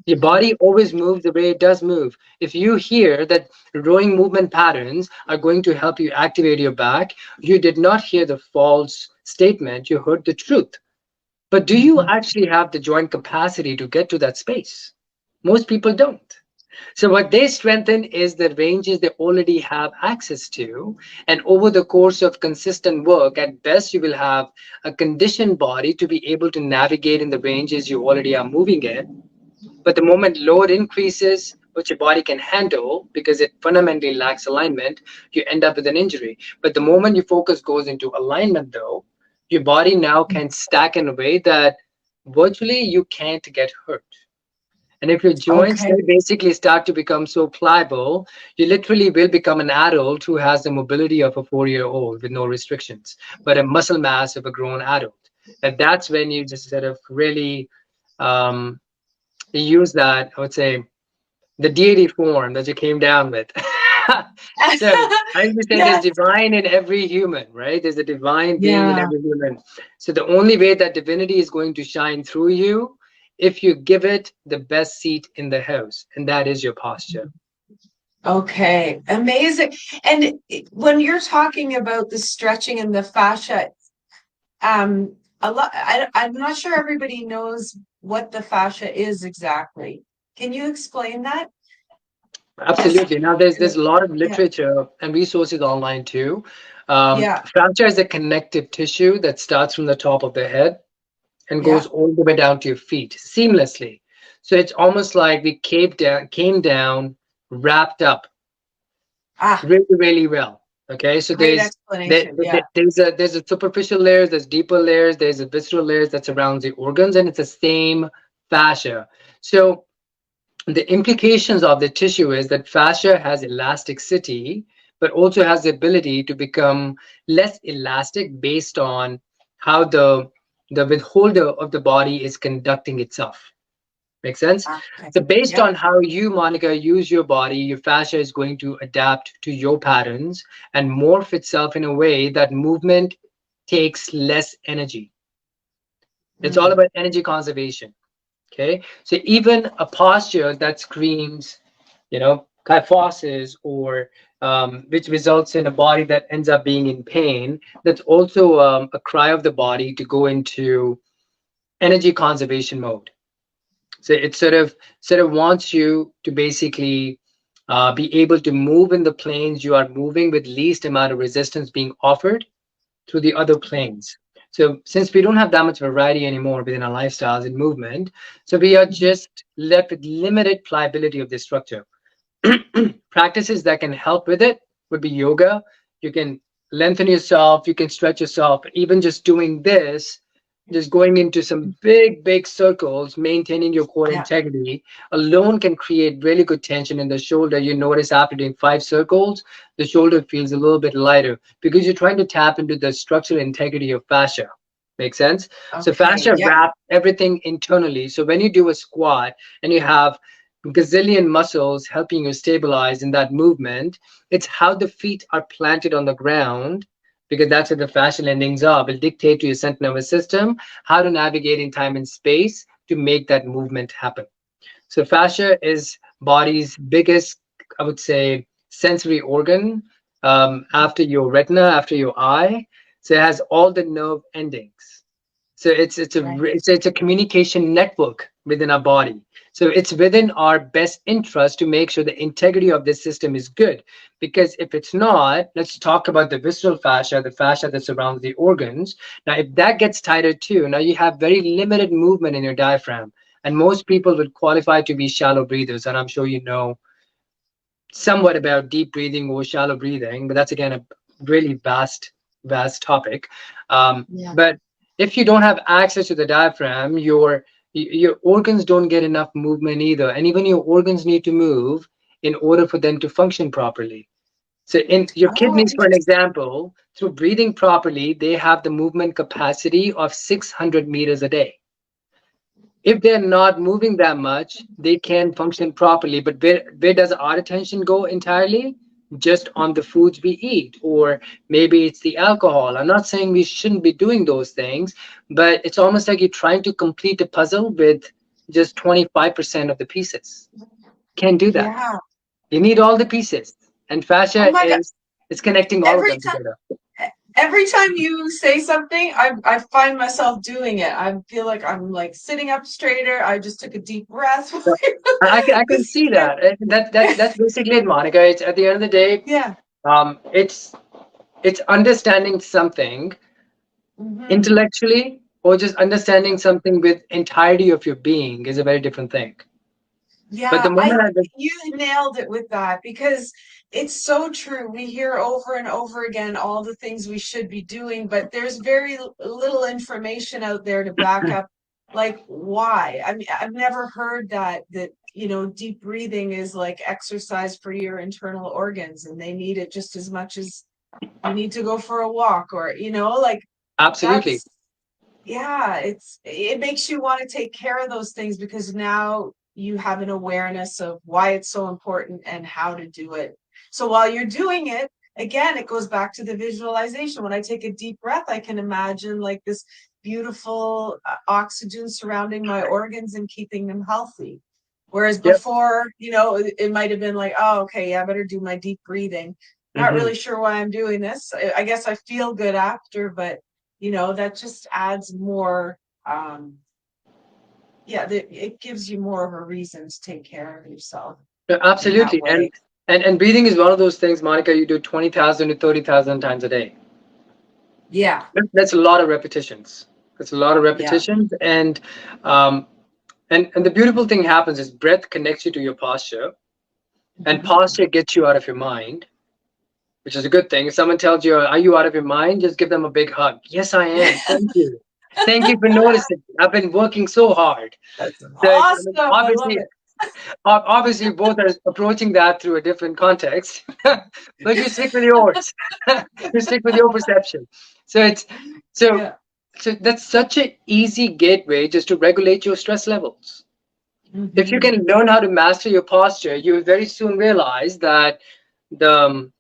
Your body always moves the way it does move. If you hear that rowing movement patterns are going to help you activate your back, you did not hear the false statement, you heard the truth. But do you Hmm. actually have the joint capacity to get to that space? Most people don't. So, what they strengthen is the ranges they already have access to. And over the course of consistent work, at best, you will have a conditioned body to be able to navigate in the ranges you already are moving in. But the moment load increases, which your body can handle because it fundamentally lacks alignment, you end up with an injury. But the moment your focus goes into alignment, though, your body now can stack in a way that virtually you can't get hurt. And if your joints Okay. they basically start to become so pliable, you literally will become an adult who has the mobility of a 4-year old with no restrictions, but a muscle mass of a grown adult. And that's when you just sort of really um, use that, I would say, the deity form that you came down with. So I used to say there's Yes. divine in every human, right? There's a divine being in Yeah. every human. So the only way that divinity is going to shine through you if you give it the best seat in the house, and that is your posture. Okay. Amazing. And when you're talking about the stretching and the fascia, a lot, I'm not sure everybody knows what the fascia is exactly. Can you explain that? Absolutely. Now, there's a lot of Yeah. literature and resources online too. Yeah. Fascia is a connective tissue that starts from the top of the head and Yeah. goes all the way down to your feet seamlessly. So it's almost like we came down, wrapped up Ah, really, really well. Okay, so great explanation. Yeah. there's a superficial layers, there's deeper layers, there's a visceral layers that surrounds the organs, and it's the same fascia. So the implications of the tissue is that fascia has elasticity, but also has the ability to become less elastic based on how the withholder of the body is conducting itself. Make sense? Ah, okay. So based Yep. on how you, Monica, use your body, your fascia is going to adapt to your patterns and morph itself in a way that movement takes less energy. It's all Mm. about energy conservation. Okay. So even a posture that screams, kyphosis, or which results in a body that ends up being in pain, that's also a cry of the body to go into energy conservation mode. So it sort of wants you to basically be able to move in the planes you are moving with least amount of resistance being offered through the other planes. So since we don't have that much variety anymore within our lifestyles and movement, so we are Mhm. just left with limited pliability of this structure. Practices that can help with it would be yoga. You can lengthen yourself, you can stretch yourself. Even just doing this, just going into some big circles, maintaining your core Yeah. integrity alone can create really good tension in the shoulder. You notice after doing 5 circles, the shoulder feels a little bit lighter because you're trying to tap into the structural integrity of fascia. Make sense? So Okay. fascia Yep. wrap everything internally. So when you do a squat and you have gazillion muscles helping you stabilize in that movement. It's how the feet are planted on the ground, because that's where the fascial endings are, will dictate to your central nervous system how to navigate in time and space to make that movement happen. So fascia is body's biggest, I would say, sensory organ after your retina, after your eye. So it has all the nerve endings. So Right. it's a communication network within our body. So it's within our best interest to make sure the integrity of this system is good. Because if it's not, let's talk about the visceral fascia, the fascia that surrounds the organs. Now, if that gets tighter too, now you have very limited movement in your diaphragm. And most people would qualify to be shallow breathers. And I'm sure you know somewhat about deep breathing or shallow breathing, but that's again a really vast topic. Yeah. But if you don't have access to the diaphragm, your organs don't get enough movement either, and even your organs need to move in order for them to function properly. So in your Oh, kidneys, for an example, through breathing properly, they have the movement capacity of 600 meters a day. If they're not moving that much, they can function properly. But where does our attention go entirely? Just on the foods we eat, or maybe it's the alcohol. I'm not saying we shouldn't be doing those things, but it's almost like you're trying to complete a puzzle with just 25% of the pieces. Can't do that. yeah. You need all the pieces, and Oh fascia my God. is connecting all of Every them together. every time you say something, I find myself doing it. I feel like I'm like sitting up straighter. I just took a deep breath. So I can This, see that. That's basically it, Monica. It's at the end of the day, yeah. it's understanding something Hmm. intellectually, or just understanding something with entirety of your being is a very different thing. But the Yeah, moment I you nailed it with that because it's so true. We hear over and over again all the things we should be doing, but there's very little information out there to back up like why. I mean, I've never heard that deep breathing is like exercise for your internal organs and they need it just as much as you need to go for a walk or like absolutely. that's yeah, it makes you want to take care of those things because now you have an awareness of why it's so important and how to do it. So while you're doing it, again, it goes back to the visualization. When I take a deep breath, I can imagine like this beautiful oxygen surrounding my organs and keeping them healthy. Whereas Yep. before, it might have been like, oh, okay, yeah, I better do my deep breathing. Not Hmm. really sure why I'm doing this. I guess I feel good after, but that just adds more um yeah, it gives you more of a reason to take care of yourself Yeah, in that absolutely. way. And breathing is one of those things, Monica, you do 20,000 to 30,000 times a day. Yeah, That's a lot of repetitions. That's a lot of yeah. repetitions. Um, and the beautiful thing happens is breath connects you to your posture, and Mhm. posture gets you out of your mind, which is a good thing. If someone tells you, "Are you out of your mind?" Just give them a big hug. Yes, I am. Thank you. Thank you for noticing. I've been working so hard. That's So I mean, awesome. I love it. obviously, both are approaching that through a different context, but you stick with yours. You stick with your perception. So it's so Yeah. so that's such an easy gateway just to regulate your stress levels. If you Hmm. can learn how to master your posture, you will very soon realize that the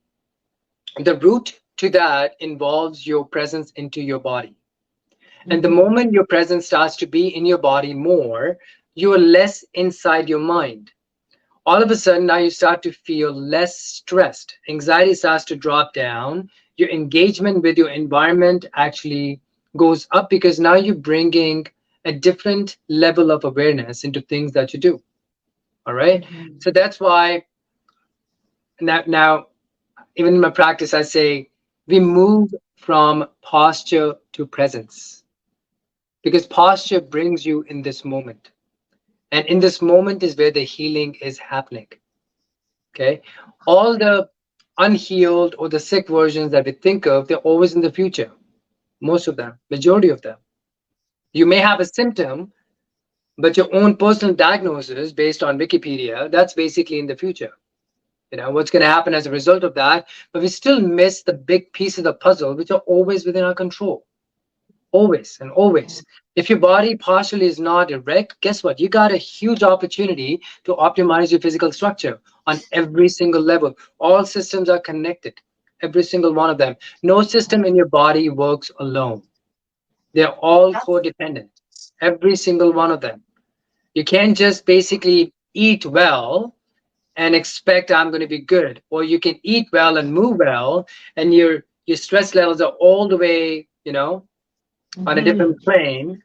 the route to that involves your presence into your body. And the Hmm. moment your presence starts to be in your body more, you are less inside your mind. All of a sudden, now you start to feel less stressed. Anxiety starts to drop down. Your engagement with your environment actually goes up because now you're bringing a different level of awareness into things that you do. All right. Hmm. So that's why now even in my practice, I say we move from posture to presence because posture brings you in this moment. And in this moment is where the healing is happening. Okay. All the unhealed or the sick versions that we think of, they're always in the future. Most of them, majority of them. You may have a symptom, but your own personal diagnosis based on Wikipedia, that's basically in the future. You know, what's going to happen as a result of that. But we still miss the big piece of the puzzle, which are always within our control. Always and always. If your body partially is not erect, guess what? You got a huge opportunity to optimize your physical structure on every single level. All systems are connected, every single one of them. No system in your body works alone. They're all That's codependent, every single one of them. You can't just basically eat well and expect I'm going to be good, or you can eat well and move well, and your stress levels are all the way, on a hmm different plane.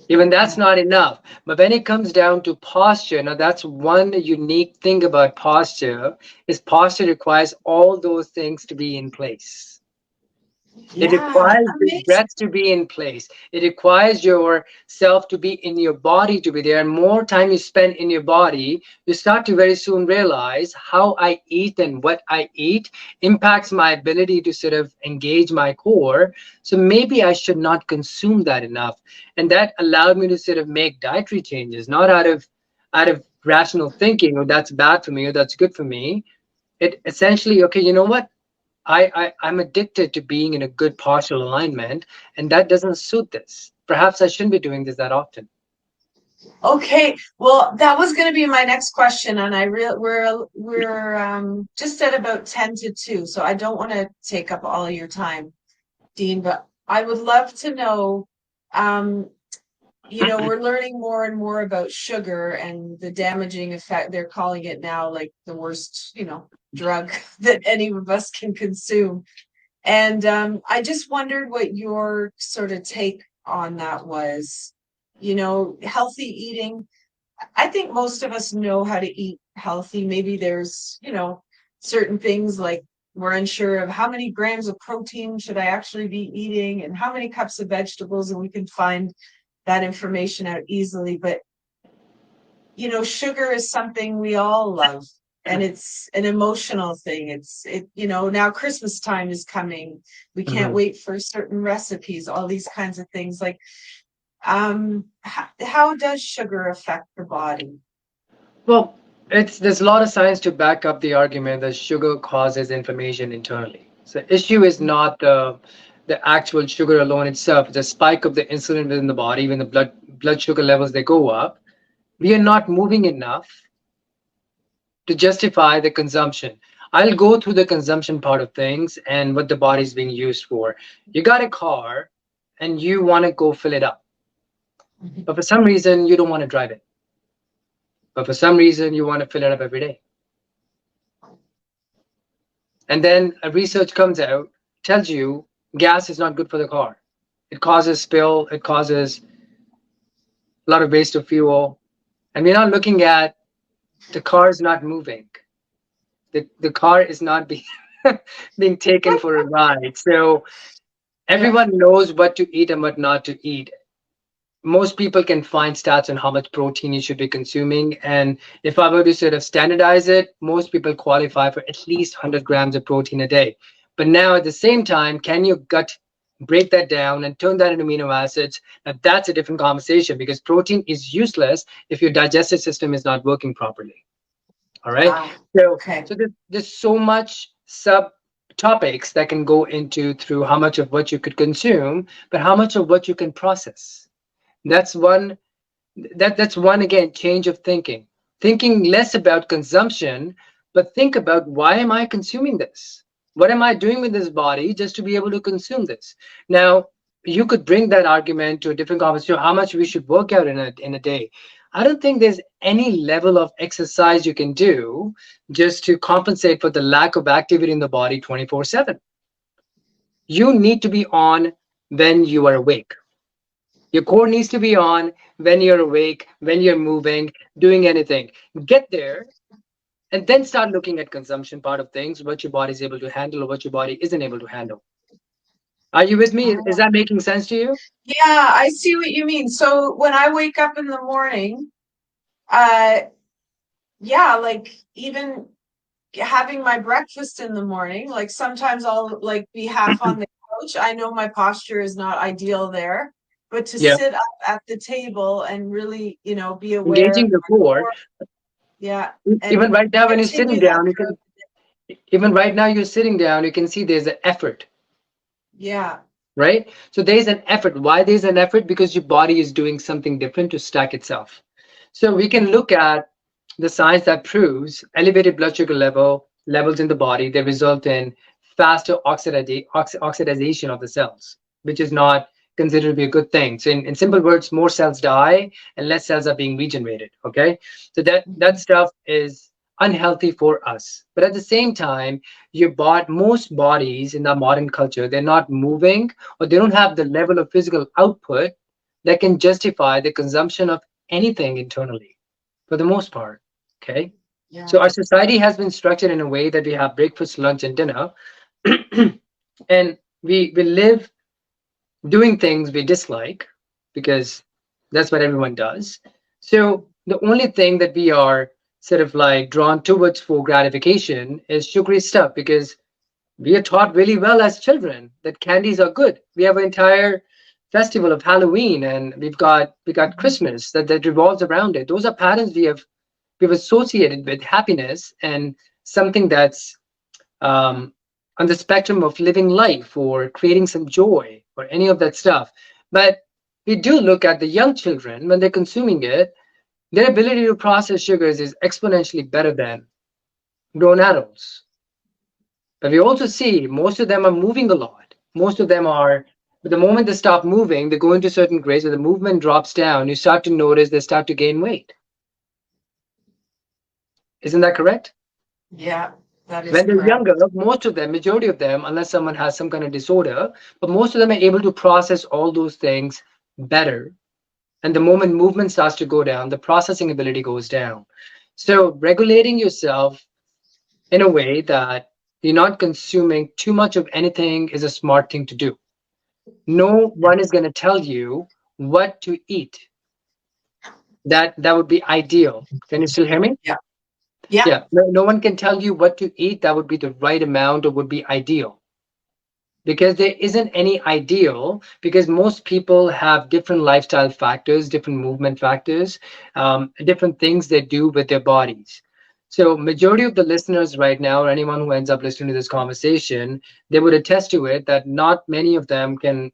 Even that's not enough. But when it comes down to posture, now that's one unique thing about posture is posture requires all those things to be in place. It yeah, requires your amazing. breath to be in place. It requires yourself to be in your body to be there. And more time you spend in your body, you start to very soon realize how I eat and what I eat impacts my ability to sort of engage my core. So maybe I should not consume that enough. And that allowed me to sort of make dietary changes, not out of rational thinking, or that's bad for me or that's good for me. It essentially, okay, you know what? I'm addicted to being in a good partial alignment, and that doesn't suit this. Perhaps I shouldn't be doing this that often. Okay, well, that was going to be my next question, and we're just at about 10 to 2, so I don't want to take up all of your time, Dean, but I would love to know, um, we're learning more and more about sugar and the damaging effect. They're calling it now like the worst, drug that any of us can consume. And I just wondered what your sort of take on that was. Healthy eating. I think most of us know how to eat healthy. Maybe there's, certain things like we're unsure of how many grams of protein should I actually be eating and how many cups of vegetables, and we can find that information out easily. But, sugar is something we all love. And it's an emotional thing. Now Christmas time is coming. We can't Mhm. wait for certain recipes, all these kinds of things. Like, how does sugar affect the body? Well, there's a lot of science to back up the argument that sugar causes inflammation internally. So the issue is not the actual sugar alone itself. It's a spike of the insulin within the body when the blood sugar levels they go up. We are not moving enough to justify the consumption. I'll go through the consumption part of things and what the body's being used for. You got a car and you want to go fill it up, but for some reason you don't want to drive it. But for some reason you want to fill it up every day. And then a research comes out, tells you gas is not good for the car. It causes spill, it causes a lot of waste of fuel, and we're not looking at the car is not moving. The car is not being being taken for a ride. So Yeah. everyone knows what to eat and what not to eat. Most people can find stats on how much protein you should be consuming. And if I were to sort of standardize it, most people qualify for at least 100 grams of protein a day. But now at the same time, can your gut break that down and turn that into amino acids? Now that's a different conversation because protein is useless if your digestive system is not working properly. All right. Ah, So okay. there's so much sub topics that can go into through how much of what you could consume, but how much of what you can process. That's one that's one again change of thinking less about consumption, but think about why am I consuming this, what am I doing with this body just to be able to consume this. Now you could bring that argument to a different conversation, how much we should work out in a day. I don't think there's any level of exercise you can do just to compensate for the lack of activity in the body 24/7. You need to be on when you are awake. Your core needs to be on when you're awake, when you're moving, doing anything. Get there and then start looking at consumption part of things, what your body is able to handle or what your body isn't able to handle. Are you with me? Is that making sense to you? Yeah, I see what you mean. So when I wake up in the morning, uh, yeah, like even having my breakfast in the morning, like sometimes I'll like be half on the couch. I know my posture is not ideal there, but to Yeah. sit up at the table and really, be aware of Engaging the my core. core, yeah, Even and right now when you're sitting continue that down, you throughout can the day. even right now you're sitting down, you can see there's an effort, Yeah. right? So there's an effort. Why there's an effort? Because your body is doing something different to stack itself. So we can look at the science that proves elevated blood sugar levels in the body, they result in faster oxidization of the cells, which is not considered to be a good thing. So in simple words, more cells die and less cells are being regenerated. Okay. So that Mhm. stuff is unhealthy for us. But at the same time, most bodies in the modern culture, they're not moving or they don't have the level of physical output that can justify the consumption of anything internally for the most part. Okay. So Yeah. our society has been structured in a way that we have breakfast, lunch, and dinner, and we live doing things we dislike because that's what everyone does. So the only thing that we are sort of like drawn towards for gratification is sugary stuff because we are taught really well as children that candies are good. We have an entire festival of Halloween and we got Mhm. Christmas that revolves around it. Those are patterns we've associated with happiness and something that's um, on the spectrum of living life or creating some joy or any of that stuff. But we do look at the young children when they're consuming it, their ability to process sugars is exponentially better than grown adults. But we also see most of them are moving a lot. Most of them are, but the moment they stop moving, they go into certain grades where the movement drops down. You start to notice they start to gain weight. Isn't that correct? Yeah, that is When they're correct. younger, most of them, majority of them, unless someone has some kind of disorder, but most of them are able to process all those things better. And the moment movement starts to go down, the processing ability goes down. So regulating yourself in a way that you're not consuming too much of anything is a smart thing to do. No one is going to tell you what to eat. That would be ideal. Can you still hear me? Yeah. Yeah. Yeah. No one can tell you what to eat. That would be the right amount or would be ideal. Because there isn't any ideal because most people have different lifestyle factors, different movement factors, different things they do with their bodies. So majority of the listeners right now or anyone who ends up listening to this conversation, they would attest to it that not many of them can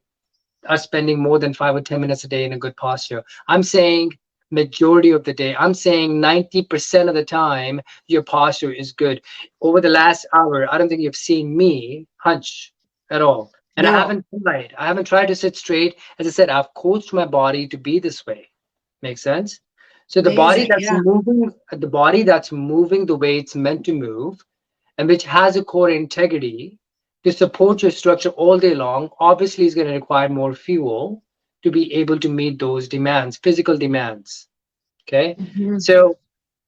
are spending more than 5 or 10 minutes a day in a good posture. I'm saying majority of the day. I'm saying 90% of the time your posture is good. Over the last hour, I don't think you've seen me hunch at all. And I No, haven't tried. I haven't tried to sit straight. As I said, I've coached my body to be this way. Makes sense? So amazing. Yeah. the body that's moving the way it's meant to move, and which has a core integrity to support your structure all day long, obviously is going to require more fuel to be able to meet those demands, physical demands. Okay, Mhm. so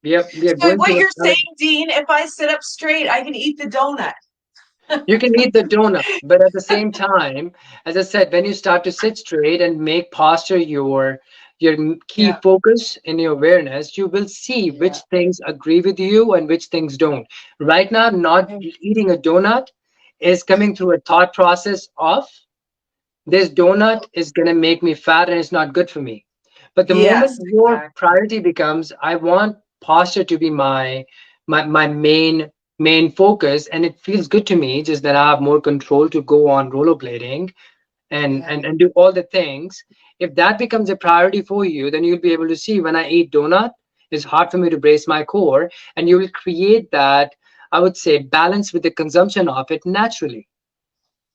we are So going what through a you're time. saying, Dean, if I sit up straight, I can eat the donut. You can eat the donut, but at the same time, as I said, when you start to sit straight and make posture your key Yeah. focus in your awareness, you will see which Yeah. things agree with you and which things don't. Right now, not Okay. eating a donut is coming through a thought process of this donut is going to make me fat and it's not good for me. But the moment Yes, your exactly. priority becomes, I want posture to be my main focus, and it feels good to me, just that I have more control to go on rollerblading and Yeah. and do all the things. If that becomes a priority for you, then you'll be able to see when I eat donut, it's hard for me to brace my core, and you will create that, I would say, balance with the consumption of it naturally.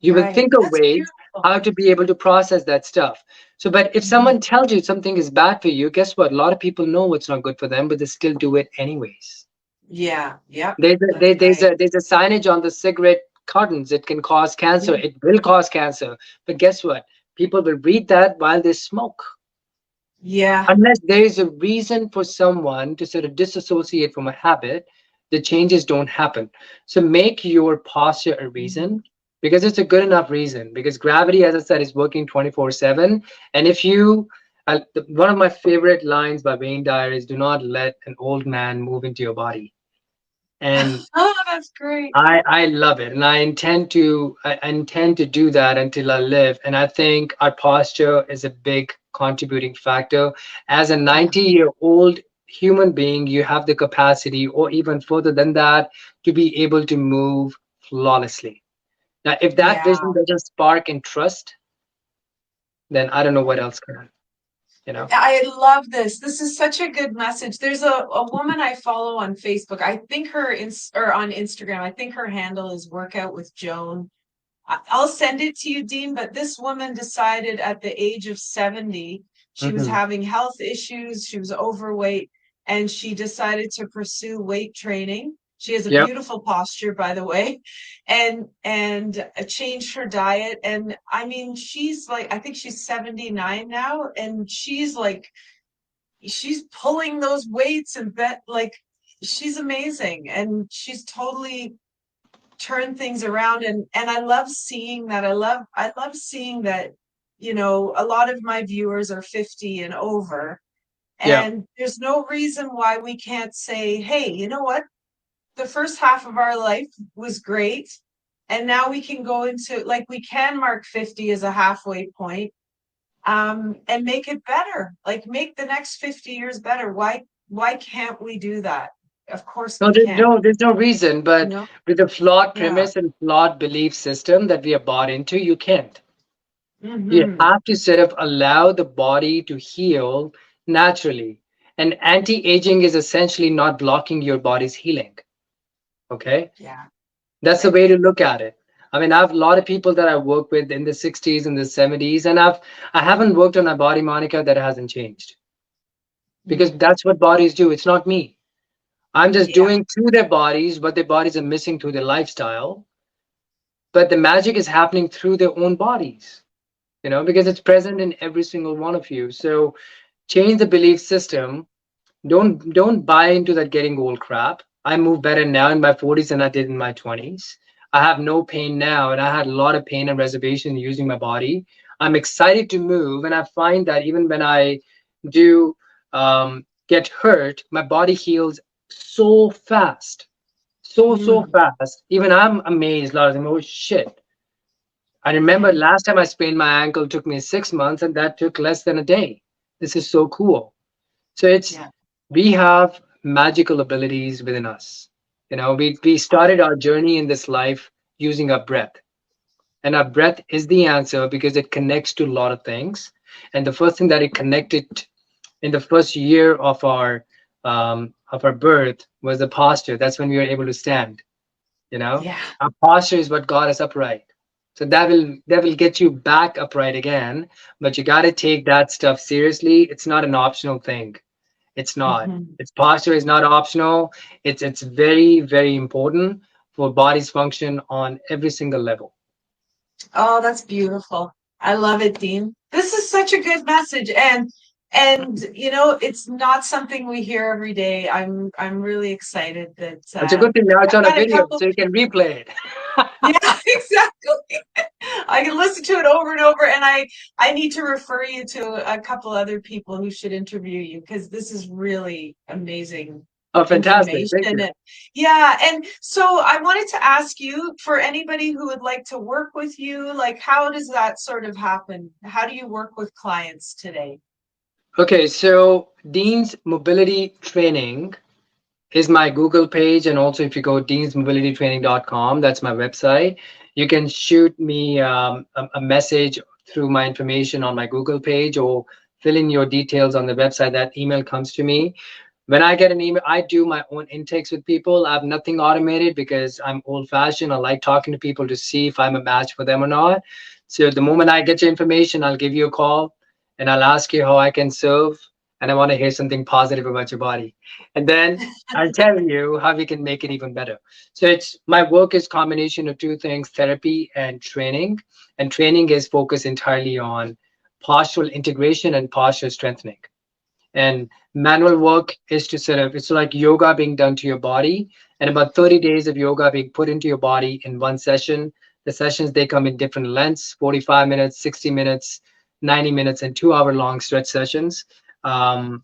You will Right. think of That's ways beautiful. how to be able to process that stuff. So, but if Mhm. someone tells you something is bad for you, guess what? A lot of people know what's not good for them, but they still do it anyways. Yeah. Yep. There's a, That's right. there's a signage on the cigarette cartons. It can cause cancer. Mm. It will cause cancer. But guess what? People will read that while they smoke. Yeah. Unless there is a reason for someone to sort of disassociate from a habit, the changes don't happen. So make your posture a Mhm. reason, because it's a good enough reason. Because gravity, as I said, is working 24/7. And if you, one of my favorite lines by Wayne Dyer is, "Do not let an old man move into your body." And Oh, that's great. I love it, and I intend to do that until I live. And I think our posture is a big contributing factor. As a Yeah. 90-year-old human being, you have the capacity, or even further than that, to be able to move flawlessly. Now, if that Yeah. vision doesn't spark in trust, then I don't know what else can. You know. I love this. This is such a good message. There's a woman I follow on Facebook. I think or on Instagram. I think her handle is Workout with Joan. I'll send it to you, Dean. But this woman decided at the age of 70, she was Hmm. having health issues, she was overweight, and she decided to pursue weight training. She has a Yep. beautiful posture, by the way, and changed her diet. And I mean, she's like, I think she's 79 now, and she's pulling those weights and bet like she's amazing, and she's totally turn things around. And I love seeing that. I love seeing that, a lot of my viewers are 50 and over, Yep. and there's no reason why we can't say, hey, you know what, the first half of our life was great, and now we can go into, like, we can mark 50 as a halfway point, and make it better, like make the next 50 years better. Why can't we do that? Of course No, we there's can. no there's no reason, you but know with a flawed yeah. premise and flawed belief system that we are bought into, you can't. You Hmm. have to sort of allow the body to heal naturally. And anti-aging is essentially not blocking your body's healing. Okay? Yeah. That's the Right. way to look at it. I mean, I have a lot of people that I work with in the 60s and the 70s, and I haven't worked on my body, Monica, that hasn't changed. Because Mm. that's what bodies do. It's not me. I'm just Yeah. doing through their bodies what their bodies are missing through their lifestyle. But the magic is happening through their own bodies, because it's present in every single one of you. So change the belief system. Don't buy into that getting old crap. I move better now in my 40s than I did in my 20s. I have no pain now, and I had a lot of pain and reservation using my body. I'm excited to move, and I find that even when I do get hurt, my body heals so fast, so Mm. fast. Even I'm amazed. A lot of them, oh shit. I remember Mm. last time I sprained my ankle took me 6 months, and that took less than a day. This is so cool. So Yeah. we have magical abilities within us. We started our journey in this life using our breath. And our breath is the answer because it connects to a lot of things. And the first thing that it connected in the first year of our birth was the posture. That's when we were able to stand. Yeah. Our posture is what got us upright. So that will get you back upright again. But you got to take that stuff seriously. It's not an optional thing. It's not. Hmm. Its posture is not optional. It's very, very important for body's function on every single level. Oh, that's beautiful. I love it, Dean. This is such a good message. And you know, it's not something we hear every day. I'm really excited that It's a good thing now it's I've on a got a video, couple. so you can replay it. Yeah, exactly. I can listen to it over and over, and I need to refer you to a couple other people who should interview you because this is really amazing Oh, fantastic. information. Thank you. And yeah, and so I wanted to ask you, for anybody who would like to work with you, like how does that sort of happen? How do you work with clients today? Okay, so Dean's Mobility Training is my Google page. And also, if you go deansmobilitytraining.com, that's my website. You can shoot me a message through my information on my Google page or fill in your details on the website. That email comes to me. When I get an email, I do my own intakes with people. I have nothing automated because I'm old fashioned. I like talking to people to see if I'm a match for them or not. So the moment I get your information, I'll give you a call and I'll ask you how I can serve. And I want to hear something positive about your body. And then I'll tell you how we can make it even better. So it's my work is combination of two things, therapy and training. And training is focused entirely on postural integration and posture strengthening. And manual work is to sort of, it's like yoga being done to your body, and about 30 days of yoga being put into your body in one session. The sessions, they come in different lengths, 45 minutes, 60 minutes, 90 minutes, and 2 hour long stretch sessions. Yeah,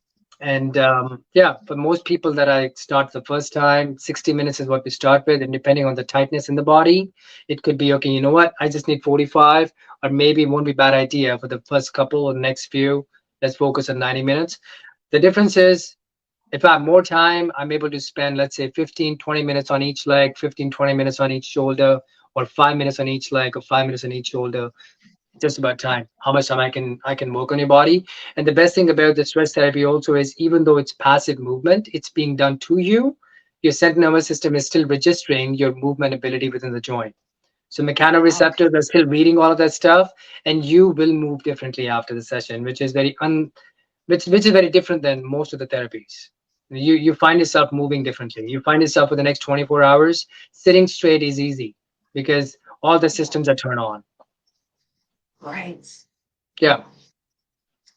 for most people that I start the first time, 60 minutes is what we start with. And depending on the tightness in the body, it could be, okay, you know what, I just need 45, or maybe it won't be a bad idea for the first couple or the next few. Let's focus on 90 minutes. The difference is, if I have more time, I'm able to spend, let's say, 15, 20 minutes on each leg, 15, 20 minutes on each shoulder, or 5 minutes on each leg, or 5 minutes on each shoulder. Just about time. How much time I can work on your body. And the best thing about the stress therapy also is, even though it's passive movement, it's being done to you. Your central nervous system is still registering your movement ability within the joint. So Okay. mechanoreceptors are still reading all of that stuff, and you will move differently after the session, which is which is very different than most of the therapies. You find yourself moving differently. You find yourself for the next 24 hours sitting straight is easy because all the Yeah. systems are turned on. Right. Yeah,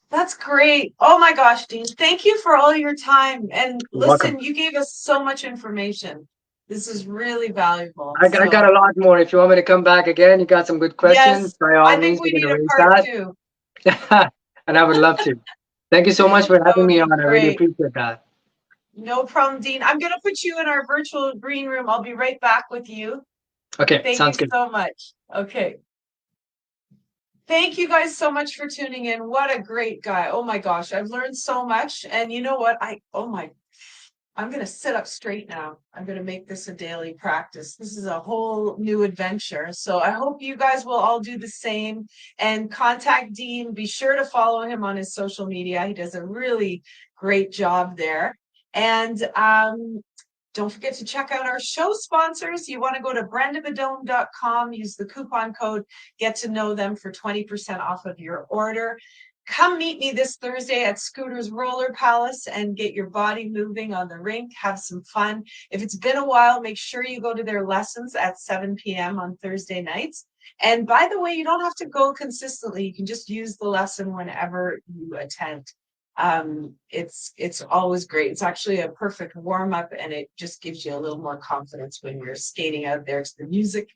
That's great. Oh my gosh, Dean. Thank you for all your time. And you're welcome. listen, you gave us so much information. This is really valuable. I got So, a lot more. If you want me to come back again, you got some good questions. yes, By all I think means, we we can need a arrange part that. two. And I would love to. Thank you so much for That having would me be on. I really great. appreciate that. No problem, Dean. I'm going to put you in our virtual green room. I'll be right back with you. Okay, Thank you sounds good. so much. Okay. Thank you guys so much for tuning in. What a great guy. Oh my gosh, I've learned so much. And you know what? I'm going to sit up straight now. I'm going to make this a daily practice. This is a whole new adventure. So I hope you guys will all do the same and contact Dean. Be sure to follow him on his social media. He does a really great job there. And don't forget to check out our show sponsors. You want to go to brendabadome.com, use the coupon code, get to know them for 20% off of your order. Come meet me this Thursday at Scooter's Roller Palace and get your body moving on the rink. Have some fun. If it's been a while, make sure you go to their lessons at 7 p.m. on Thursday nights. And by the way, you don't have to go consistently. You can just use the lesson whenever you attend. It's always great. It's actually a perfect warm up, and it just gives you a little more confidence when you're skating out there to the music.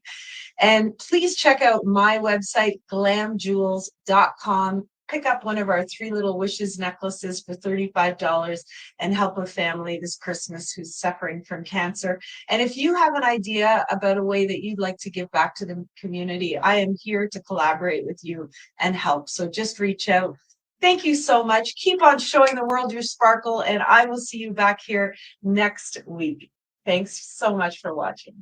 And please check out my website, glamjewels.com. Pick up one of our 3 Little Wishes necklaces for $35 and help a family this Christmas who's suffering from cancer. And if you have an idea about a way that you'd like to give back to the community, I am here to collaborate with you and help. So just reach out. Thank you so much. Keep on showing the world your sparkle, and I will see you back here next week. Thanks so much for watching.